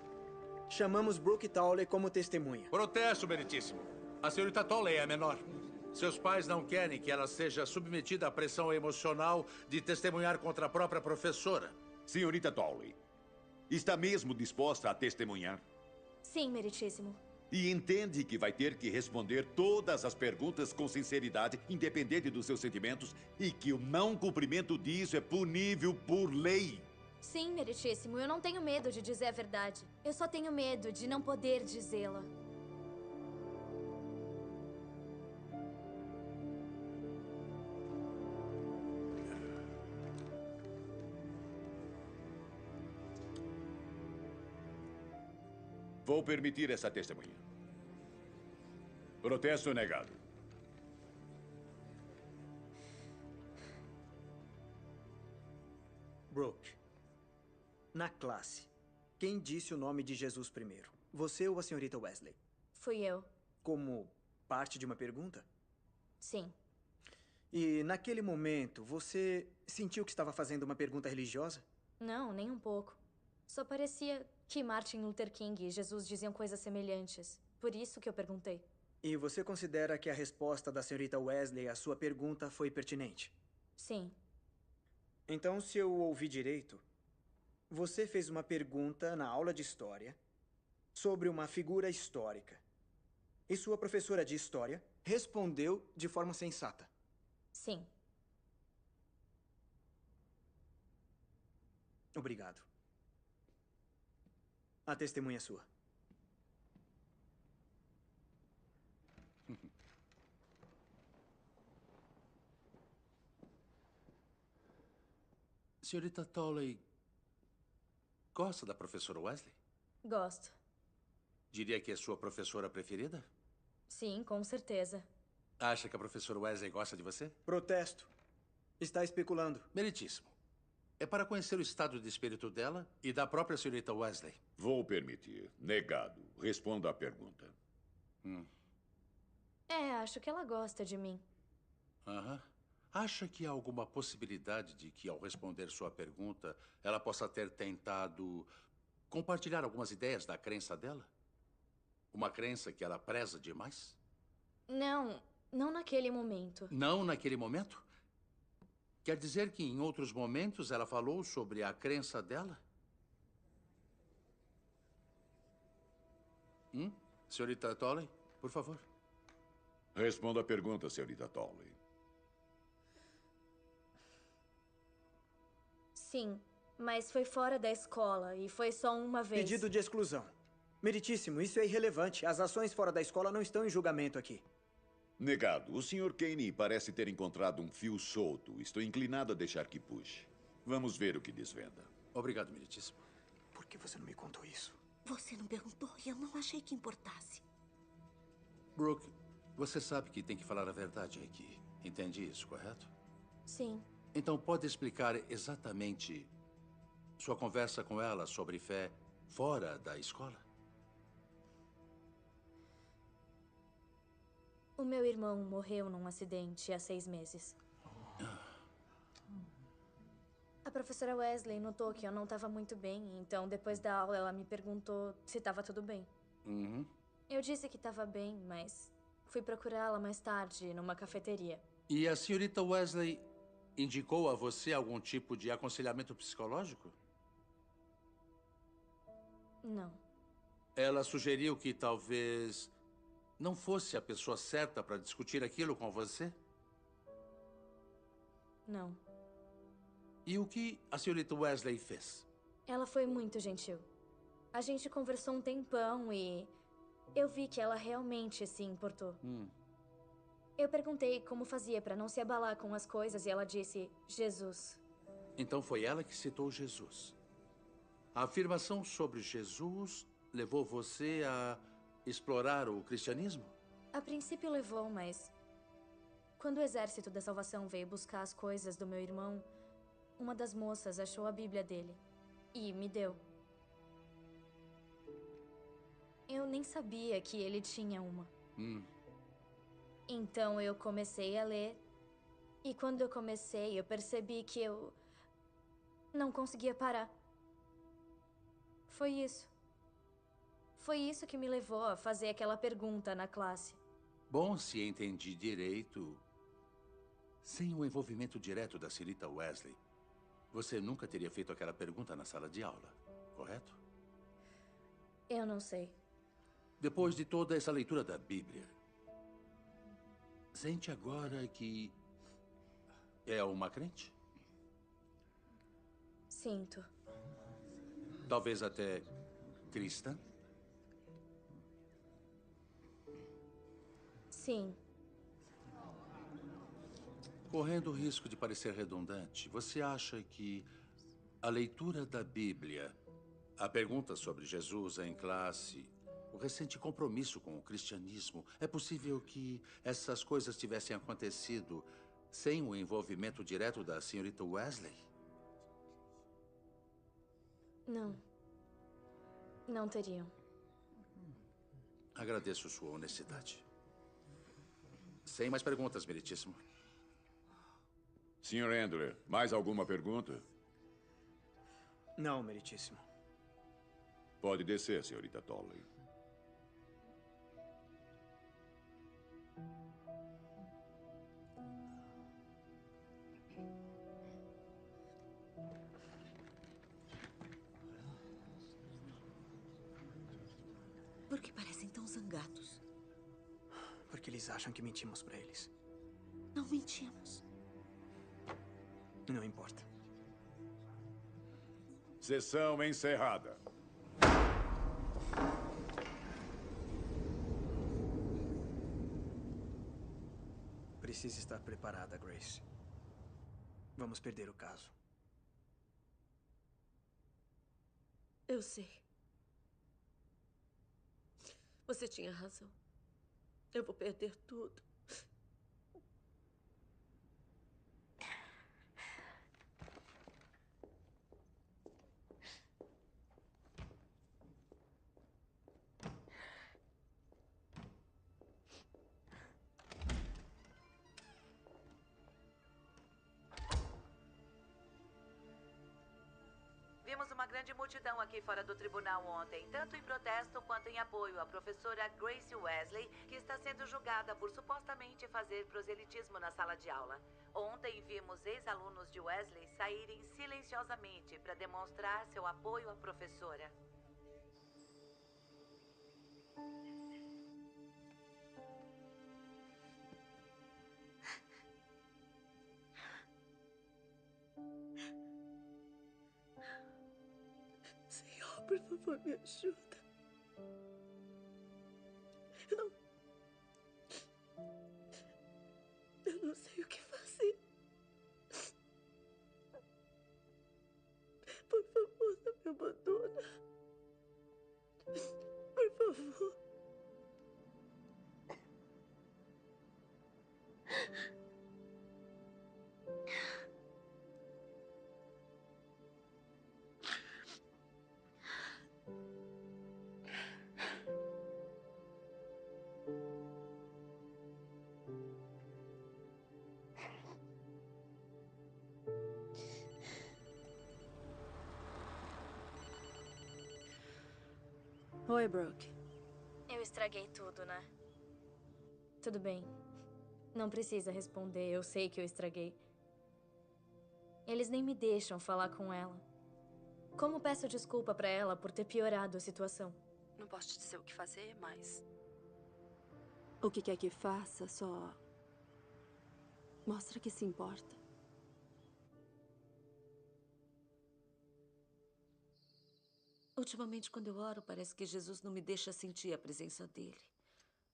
chamamos Brooke Towley como testemunha. Protesto, meritíssimo. A senhorita Towley é a menor. Seus pais não querem que ela seja submetida à pressão emocional de testemunhar contra a própria professora. Senhorita Towley, está mesmo disposta a testemunhar? Sim, meritíssimo. E entende que vai ter que responder todas as perguntas com sinceridade, independente dos seus sentimentos, e que o não cumprimento disso é punível por lei. Sim, meritíssimo. Eu não tenho medo de dizer a verdade. Eu só tenho medo de não poder dizê-la. Vou permitir essa testemunha. Protesto negado. Brooke, na classe, quem disse o nome de Jesus primeiro? Você ou a senhorita Wesley? Fui eu. Como parte de uma pergunta? Sim. E naquele momento, você sentiu que estava fazendo uma pergunta religiosa? Não, nem um pouco. Só parecia que Martin Luther King e Jesus diziam coisas semelhantes. Por isso que eu perguntei. E você considera que a resposta da senhorita Wesley à sua pergunta foi pertinente? Sim. Então, se eu ouvi direito, você fez uma pergunta na aula de história sobre uma figura histórica. E sua professora de história respondeu de forma sensata. Sim. Obrigado. A testemunha é sua. Senhorita Tolley, gosta da professora Wesley? Gosto. Diria que é sua professora preferida? Sim, com certeza. Acha que a professora Wesley gosta de você? Protesto. Está especulando. Meritíssimo. É para conhecer o estado de espírito dela e da própria senhorita Wesley. Vou permitir. Negado. Responda à pergunta. Acho que ela gosta de mim. Aham. Acha que há alguma possibilidade de que, ao responder sua pergunta, ela possa ter tentado compartilhar algumas ideias da crença dela? Uma crença que ela preza demais? Não naquele momento. Não naquele momento? Quer dizer que em outros momentos ela falou sobre a crença dela? Senhorita Tolley, por favor. Responda à pergunta, senhorita Tolley. Sim, mas foi fora da escola e foi só uma vez. Pedido de exclusão. Meritíssimo, isso é irrelevante. As ações fora da escola não estão em julgamento aqui. Negado. O Sr. Kane parece ter encontrado um fio solto. Estou inclinado a deixar que puxe. Vamos ver o que desvenda. Obrigado, meritíssimo. Por que você não me contou isso? Você não perguntou e eu não achei que importasse. Brooke, você sabe que tem que falar a verdade aqui. Entende isso, correto? Sim. Então pode explicar exatamente sua conversa com ela sobre fé fora da escola? O meu irmão morreu num acidente há 6 meses. A professora Wesley notou que eu não estava muito bem, então depois da aula ela me perguntou se estava tudo bem. Eu disse que estava bem, mas fui procurá-la mais tarde numa cafeteria. E a senhorita Wesley indicou a você algum tipo de aconselhamento psicológico? Não. Ela sugeriu que talvez não fosse a pessoa certa para discutir aquilo com você? Não. E o que a senhorita Wesley fez? Ela foi muito gentil. A gente conversou um tempão e eu vi que ela realmente se importou. Eu perguntei como fazia para não se abalar com as coisas e ela disse, Jesus. Então foi ela que citou Jesus. A afirmação sobre Jesus levou você a explorar o cristianismo? A princípio levou, mas quando o Exército da Salvação veio buscar as coisas do meu irmão, uma das moças achou a Bíblia dele e me deu. Eu nem sabia que ele tinha uma. Então eu comecei a ler. E quando eu comecei, eu percebi que eu não conseguia parar. Foi isso. Foi isso que me levou a fazer aquela pergunta na classe. Bom, se entendi direito, sem o envolvimento direto da senhorita Wesley, você nunca teria feito aquela pergunta na sala de aula, correto? Eu não sei. Depois de toda essa leitura da Bíblia, sente agora que é uma crente? Sinto. Talvez até cristã? Sim. Correndo o risco de parecer redundante, você acha que a leitura da Bíblia, a pergunta sobre Jesus em classe, o recente compromisso com o cristianismo, é possível que essas coisas tivessem acontecido sem o envolvimento direto da senhorita Wesley? Não. Não teriam. Agradeço sua honestidade. Sem mais perguntas, meritíssimo. Sr. Endler, mais alguma pergunta? Não, meritíssimo. Pode descer, senhorita Tolley. zangados? Porque eles acham que mentimos pra eles. Não mentimos. Não importa. Sessão encerrada. Precisa estar preparada, Grace. Vamos perder o caso. Eu sei. Você tinha razão. Eu vou perder tudo. Vimos uma grande multidão aqui fora do tribunal ontem, tanto em protesto quanto em apoio à professora Grace Wesley, que está sendo julgada por supostamente fazer proselitismo na sala de aula. Ontem vimos ex-alunos de Wesley saírem silenciosamente para demonstrar seu apoio à professora. Senhor, por favor, me ajuda. Eu não sei o que fazer. Por favor, não me abandona. Por favor. Oi, Brooke. Eu estraguei tudo, né? Tudo bem. Não precisa responder, eu sei que eu estraguei. Eles nem me deixam falar com ela. Como peço desculpa pra ela por ter piorado a situação? Não posso te dizer o que fazer, mas... O que quer que faça, só... mostra que se importa. Ultimamente, quando eu oro, parece que Jesus não me deixa sentir a presença dele.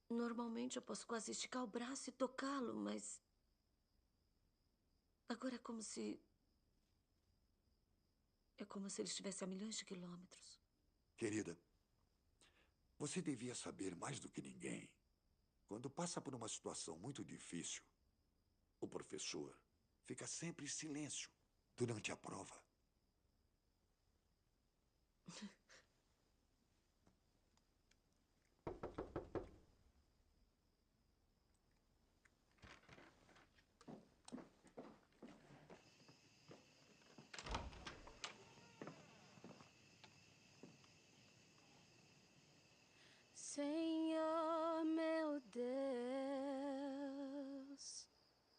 Normalmente, eu posso quase esticar o braço e tocá-lo, mas... agora é como se... é como se ele estivesse a milhões de quilômetros. Querida, você devia saber mais do que ninguém. Quando passa por uma situação muito difícil, o professor fica sempre em silêncio durante a prova. Senhor, meu Deus,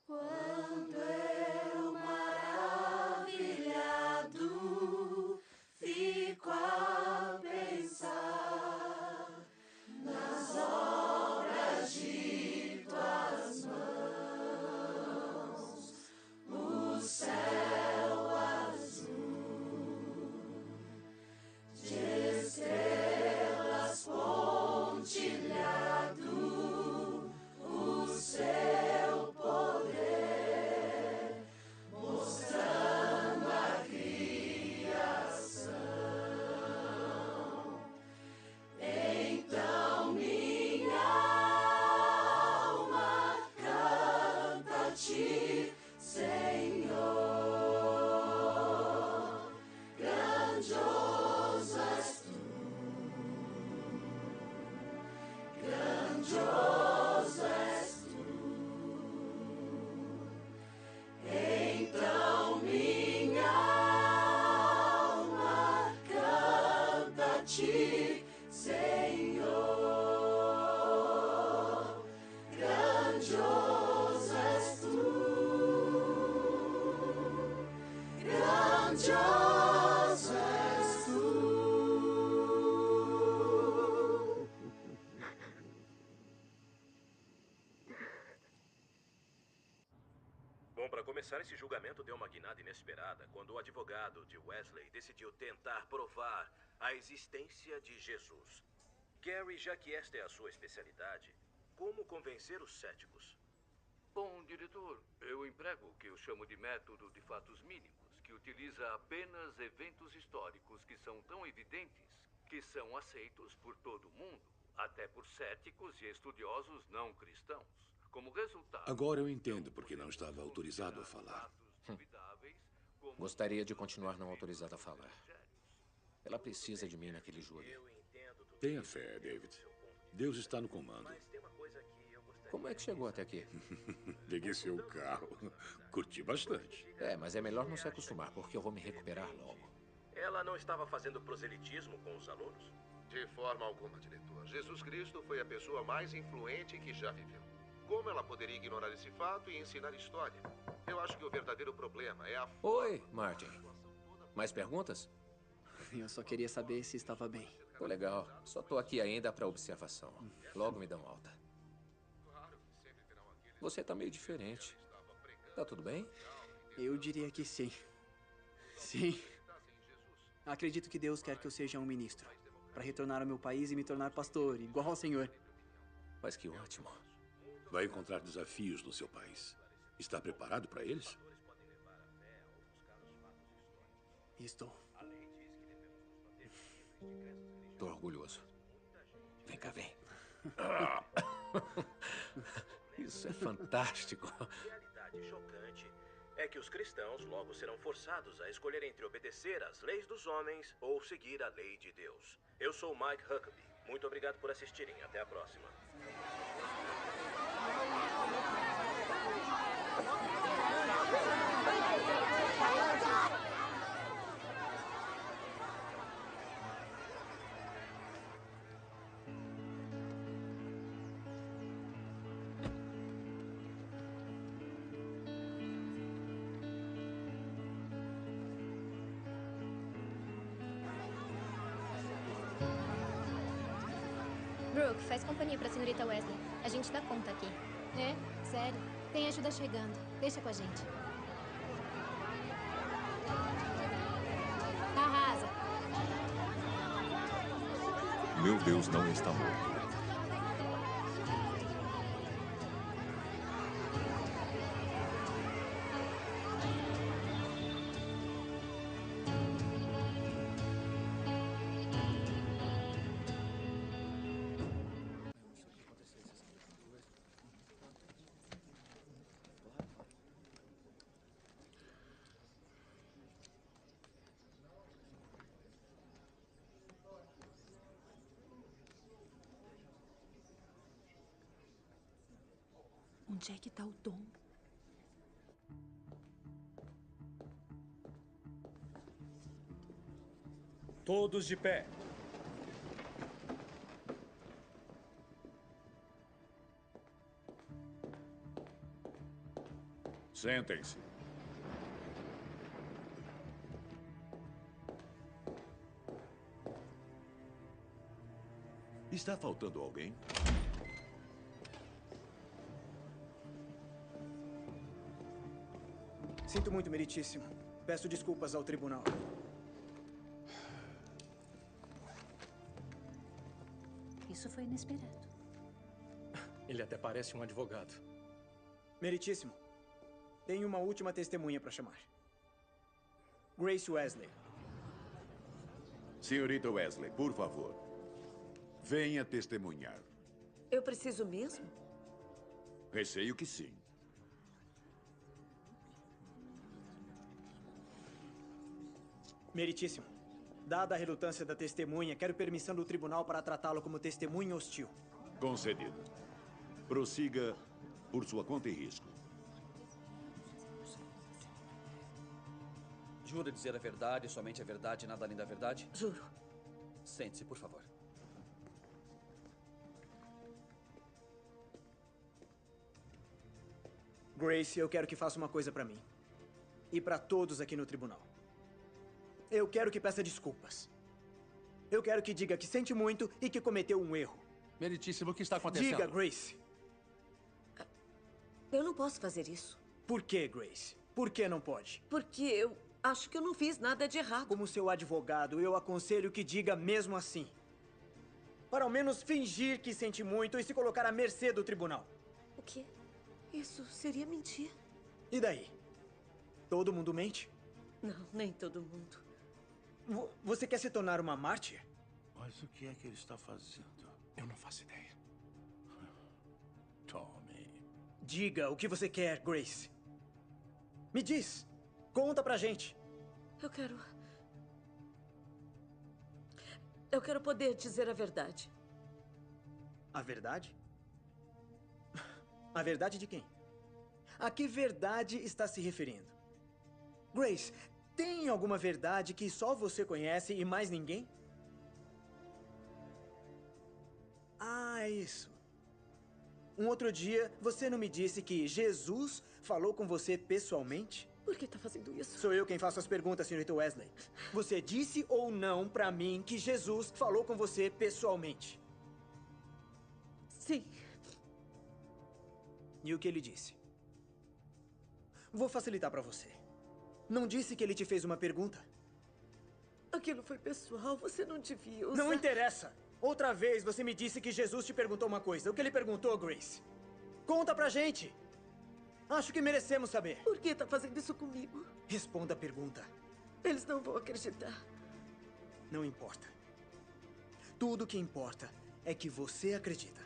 quando eu maravilhado fico Bom, para começar, esse julgamento deu uma guinada inesperada quando o advogado de Wesley decidiu tentar provar a existência de Jesus. Gary, já que esta é a sua especialidade, como convencer os céticos? Bom, diretor, eu emprego o que eu chamo de método de fatos mínimos, que utiliza apenas eventos históricos que são tão evidentes que são aceitos por todo mundo, até por céticos e estudiosos não cristãos. Como resultado... Agora eu entendo porque não estava autorizado a falar. Gostaria de continuar não autorizado a falar. Ela precisa de mim naquele júri. Tenha fé, David. Deus está no comando. Como é que chegou até aqui? Peguei seu carro. Curti bastante. Mas é melhor não se acostumar, porque eu vou me recuperar logo. Ela não estava fazendo proselitismo com os alunos? De forma alguma, diretor. Jesus Cristo foi a pessoa mais influente que já viveu. Como ela poderia ignorar esse fato e ensinar história? Eu acho que o verdadeiro problema é a... Oi, Martin. Mais perguntas? Eu só queria saber se estava bem. Tô legal. Só tô aqui ainda para observação. Logo me dão alta. Você tá meio diferente. Tá tudo bem? Eu diria que sim. Sim. Acredito que Deus quer que eu seja um ministro, para retornar ao meu país e me tornar pastor, igual ao Senhor. Mas que ótimo. Vai encontrar desafios no seu país. Está preparado para eles? Estou. Tô orgulhoso. Vem cá, vem. Isso é fantástico. A realidade chocante é que os cristãos logo serão forçados a escolher entre obedecer às leis dos homens ou seguir a lei de Deus. Eu sou Mike Huckabee. Muito obrigado por assistirem. Até a próxima. Brooke, faz companhia pra senhorita Wesley. A gente dá conta aqui. É? Sério? Tem ajuda chegando. Deixa com a gente. Arrasa. Meu Deus não está morto. Onde é que está o Tom? Todos de pé. Sentem-se. Está faltando alguém? Sinto muito, meritíssimo. Peço desculpas ao tribunal. Isso foi inesperado. Ele até parece um advogado. Meritíssimo, tenho uma última testemunha para chamar. Grace Wesley. Senhorita Wesley, por favor. Venha testemunhar. Eu preciso mesmo? Receio que sim. Meritíssimo, dada a relutância da testemunha, quero permissão do tribunal para tratá-lo como testemunha hostil. Concedido. Prossiga por sua conta e risco. Jura dizer a verdade, somente a verdade e nada além da verdade? Juro. Sente-se, por favor. Grace, eu quero que faça uma coisa para mim. E para todos aqui no tribunal. Eu quero que peça desculpas. Eu quero que diga que sente muito e que cometeu um erro. Meritíssimo, o que está acontecendo? Diga, Grace. Eu não posso fazer isso. Por que, Grace? Por que não pode? Porque eu acho que eu não fiz nada de errado. Como seu advogado, eu aconselho que diga mesmo assim. Para ao menos fingir que sente muito e se colocar à mercê do tribunal. O quê? Isso seria mentir. E daí? Todo mundo mente? Não, nem todo mundo. Você quer se tornar uma mártir? Mas o que é que ele está fazendo? Eu não faço ideia. Tommy. Diga o que você quer, Grace. Me diz. Conta pra gente. Eu quero poder dizer a verdade. A verdade? A verdade de quem? A que verdade está se referindo? Grace, tem alguma verdade que só você conhece e mais ninguém? Ah, é isso. Um outro dia, você não me disse que Jesus falou com você pessoalmente? Por que tá fazendo isso? Sou eu quem faço as perguntas, senhorita Wesley. Você disse ou não pra mim que Jesus falou com você pessoalmente? Sim. E o que ele disse? Vou facilitar pra você. Não disse que ele te fez uma pergunta? Aquilo foi pessoal, você não devia usar... Não interessa. Outra vez você me disse que Jesus te perguntou uma coisa. O que ele perguntou, Grace? Conta pra gente. Acho que merecemos saber. Por que tá fazendo isso comigo? Responda a pergunta. Eles não vão acreditar. Não importa. Tudo o que importa é que você acredita.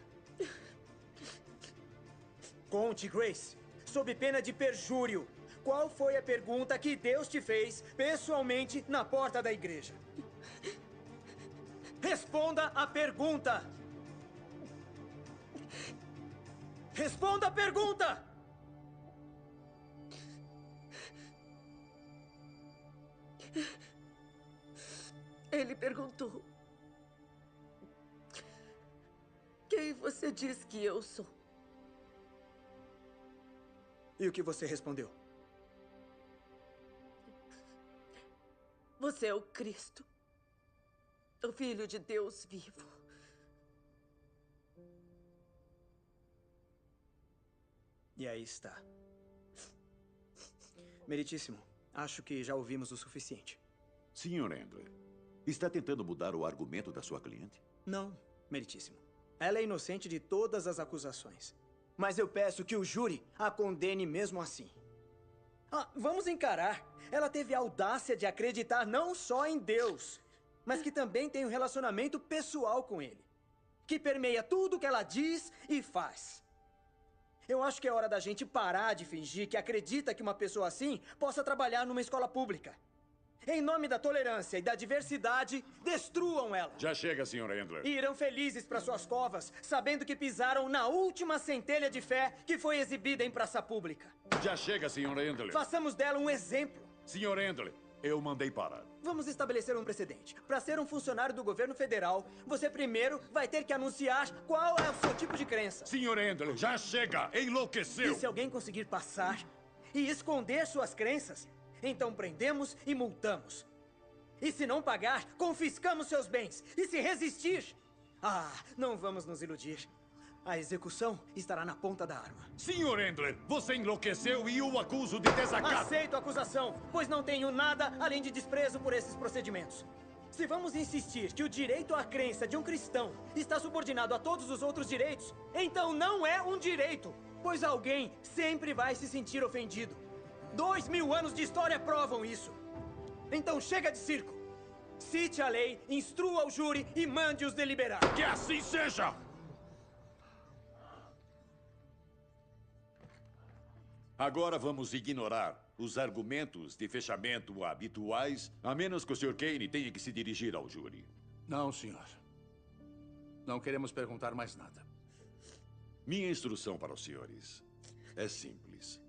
Conte, Grace. Sob pena de perjúrio. Qual foi a pergunta que Deus te fez pessoalmente na porta da igreja? Responda a pergunta! Responda a pergunta! Ele perguntou: quem você diz que eu sou? E o que você respondeu? Você é o Cristo, o Filho de Deus vivo. E aí está. Meritíssimo, acho que já ouvimos o suficiente. Sr. Endler, está tentando mudar o argumento da sua cliente? Não, meritíssimo. Ela é inocente de todas as acusações. Mas eu peço que o júri a condene mesmo assim. Vamos encarar. Ela teve a audácia de acreditar não só em Deus, mas que também tem um relacionamento pessoal com Ele, que permeia tudo que ela diz e faz. Eu acho que é hora da gente parar de fingir que acredita que uma pessoa assim possa trabalhar numa escola pública. Em nome da tolerância e da diversidade, destruam ela. Já chega, Sr. Endler. E irão felizes para suas covas, sabendo que pisaram na última centelha de fé que foi exibida em praça pública. Já chega, Sr. Endler. Façamos dela um exemplo. Sr. Endler, eu mandei parar. Vamos estabelecer um precedente. Para ser um funcionário do governo federal, você primeiro vai ter que anunciar qual é o seu tipo de crença. Sr. Endler, já chega! Enlouqueceu! E se alguém conseguir passar e esconder suas crenças, então prendemos e multamos. E se não pagar, confiscamos seus bens. E se resistir... não vamos nos iludir. A execução estará na ponta da arma. Sr. Endler, você enlouqueceu e eu o acuso de desacato. Aceito a acusação, pois não tenho nada além de desprezo por esses procedimentos. Se vamos insistir que o direito à crença de um cristão está subordinado a todos os outros direitos, então não é um direito, pois alguém sempre vai se sentir ofendido. 2000 anos de história provam isso. Então chega de circo. Cite a lei, instrua o júri e mande-os deliberar. Que assim seja! Agora vamos ignorar os argumentos de fechamento habituais, a menos que o Sr. Kane tenha que se dirigir ao júri. Não, senhor. Não queremos perguntar mais nada. Minha instrução para os senhores é simples.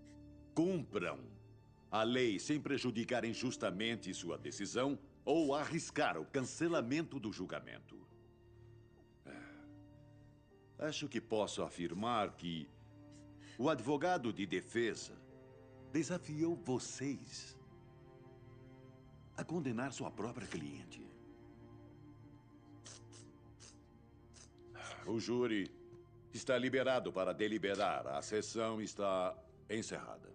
Cumpram a lei sem prejudicar injustamente sua decisão ou arriscar o cancelamento do julgamento. Acho que posso afirmar que o advogado de defesa desafiou vocês a condenar sua própria cliente. O júri está liberado para deliberar. A sessão está encerrada.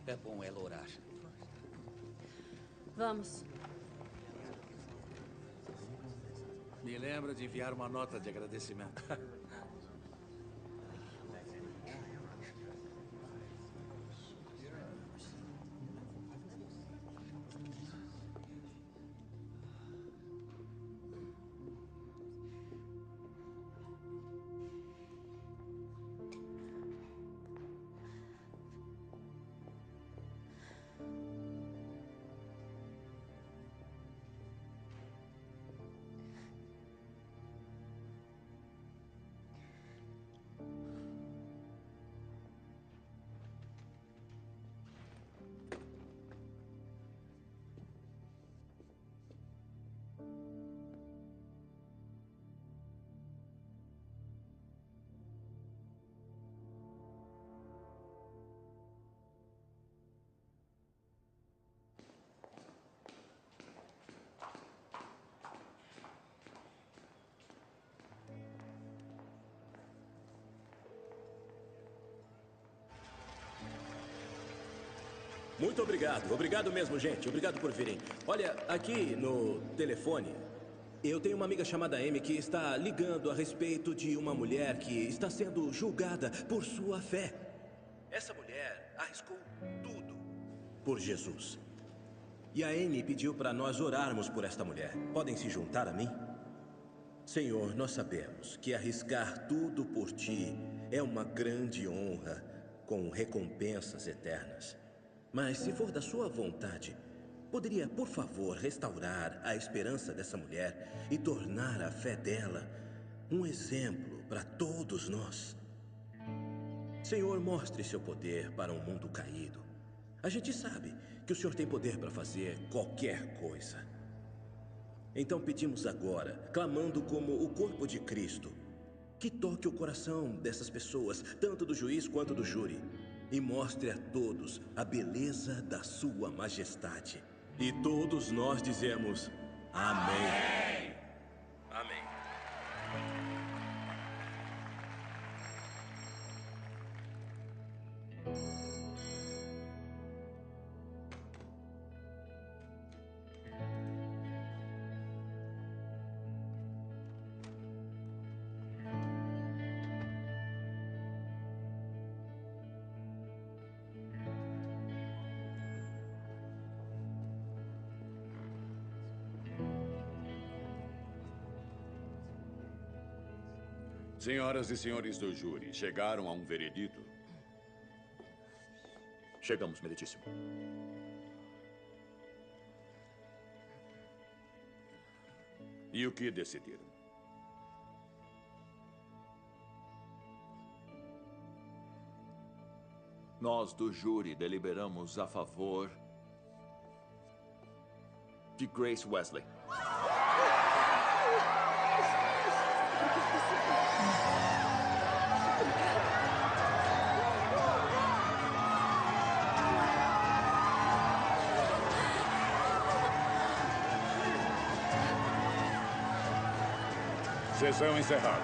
É bom ela orar. Vamos. Me lembra de enviar uma nota de agradecimento. Muito obrigado. Obrigado mesmo, gente. Obrigado por virem. Olha, aqui no telefone, eu tenho uma amiga chamada Amy que está ligando a respeito de uma mulher que está sendo julgada por sua fé. Essa mulher arriscou tudo por Jesus. E a Amy pediu para nós orarmos por esta mulher. Podem se juntar a mim? Senhor, nós sabemos que arriscar tudo por Ti é uma grande honra com recompensas eternas. Mas, se for da sua vontade, poderia, por favor, restaurar a esperança dessa mulher e tornar a fé dela um exemplo para todos nós. Senhor, mostre seu poder para um mundo caído. A gente sabe que o Senhor tem poder para fazer qualquer coisa. Então pedimos agora, clamando como o corpo de Cristo, que toque o coração dessas pessoas, tanto do juiz quanto do júri, e mostre a todos a beleza da sua majestade. E todos nós dizemos amém. Amém. Senhoras e senhores do júri, chegaram a um veredito? Chegamos, meritíssimo. E o que decidiram? Nós do júri deliberamos a favor de Grace Wesley. Sessão encerrada.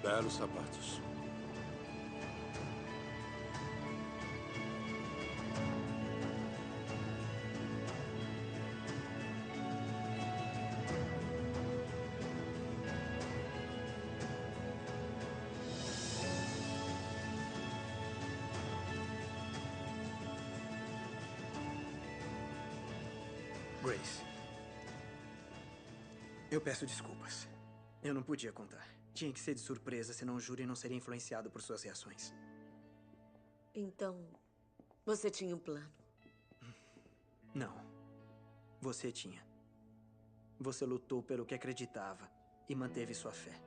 Belos sapatos. Grace, eu peço desculpas. Eu não podia contar. Tinha que ser de surpresa, senão o júri não seria influenciado por suas reações. Então, você tinha um plano? Não. Você tinha. Você lutou pelo que acreditava e manteve sua fé.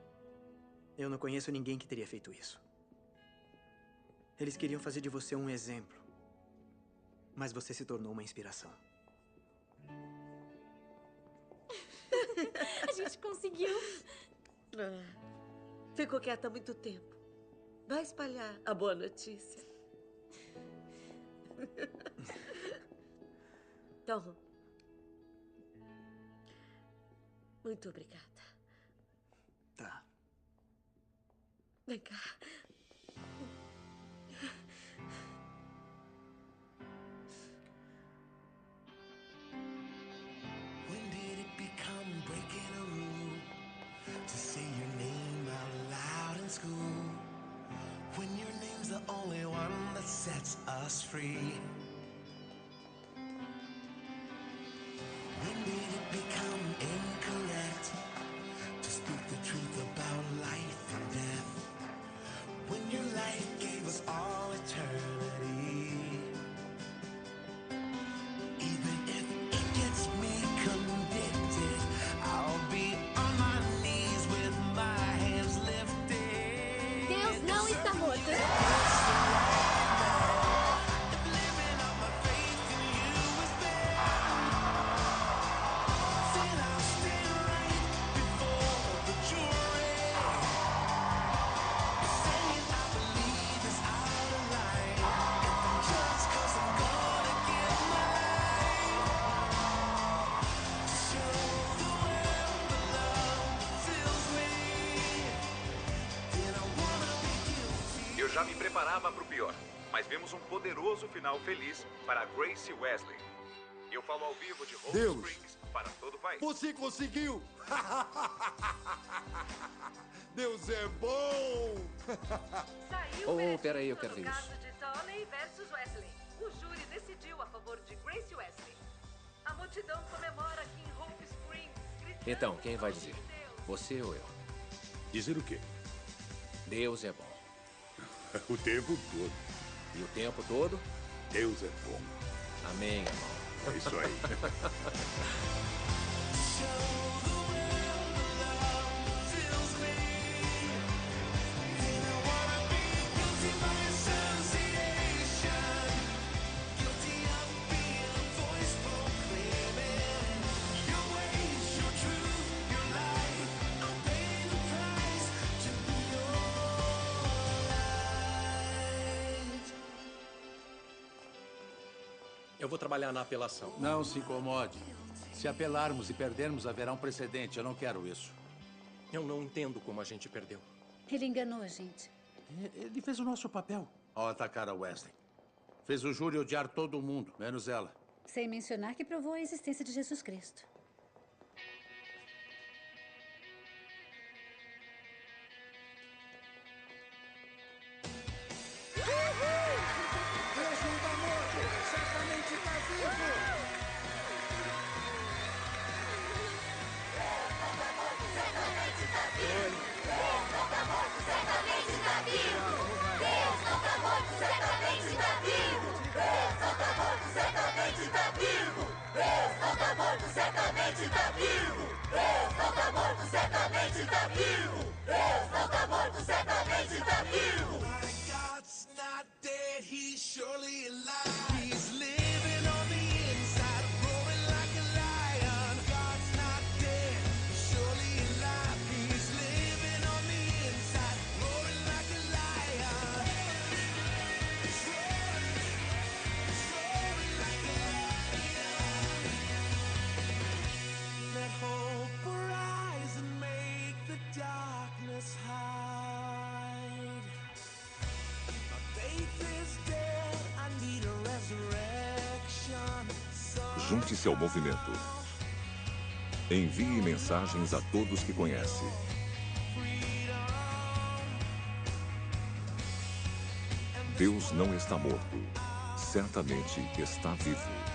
Eu não conheço ninguém que teria feito isso. Eles queriam fazer de você um exemplo. Mas você se tornou uma inspiração. A gente conseguiu. Ficou quieta há muito tempo. Vai espalhar a boa notícia. Então, Muito obrigada. Tá. Vem cá. When did it become breaking a rule to say your name out loud in school? When your name's the only one that sets us free. When did it become incorrect to speak the truth about life and death? When your life gave us all eternity. Even if it gets me convicted, I'll be on my knees with my hands lifted. Deus não está morto. Eu já me preparava para o pior, mas vimos um poderoso final feliz para Grace Wesley. Eu falo ao vivo de Hope Deus. Springs para todo o país. Você conseguiu! Deus é bom! Saiu Oh, peraí, eu quero ver no isso. caso de Tolley versus Wesley. O júri decidiu a favor de Grace Wesley. A multidão comemora aqui em Hope Springs. Então, quem vai dizer? Você ou eu? Dizer o quê? Deus é bom. O tempo todo. E o tempo todo? Deus é bom. Amém, irmão. É isso aí. Eu vou trabalhar na apelação. Não se incomode. Se apelarmos e perdermos, haverá um precedente. Eu não quero isso. Eu não entendo como a gente perdeu. Ele enganou a gente. Ele fez o nosso papel ao atacar a Wesley. Fez o júri odiar todo mundo, menos ela. Sem mencionar que provou a existência de Jesus Cristo. Deus não tá morto! Certamente tá vivo! Deus não tá morto! Certamente tá vivo! Deus não tá morto! Certamente tá vivo! Deus não tá morto! Certamente tá vivo! Deus não tá morto! Certamente tá vivo! Deus não tá morto! Certamente tá vivo! Deus não tá morto! Certamente tá vivo! Deus não tá morto! Certamente tá vivo! My God's not dead, he's surely alive. He's living on the inside, roaring like a lion. God's not dead, he's surely alive. He's living on the inside, roaring like a lion. He's roaring like a lion. Let hope arise and make the darkness hide. My faith is dead, I need a resurrection. Junte-se ao movimento. Envie mensagens a todos que conhece. Deus não está morto. Certamente está vivo.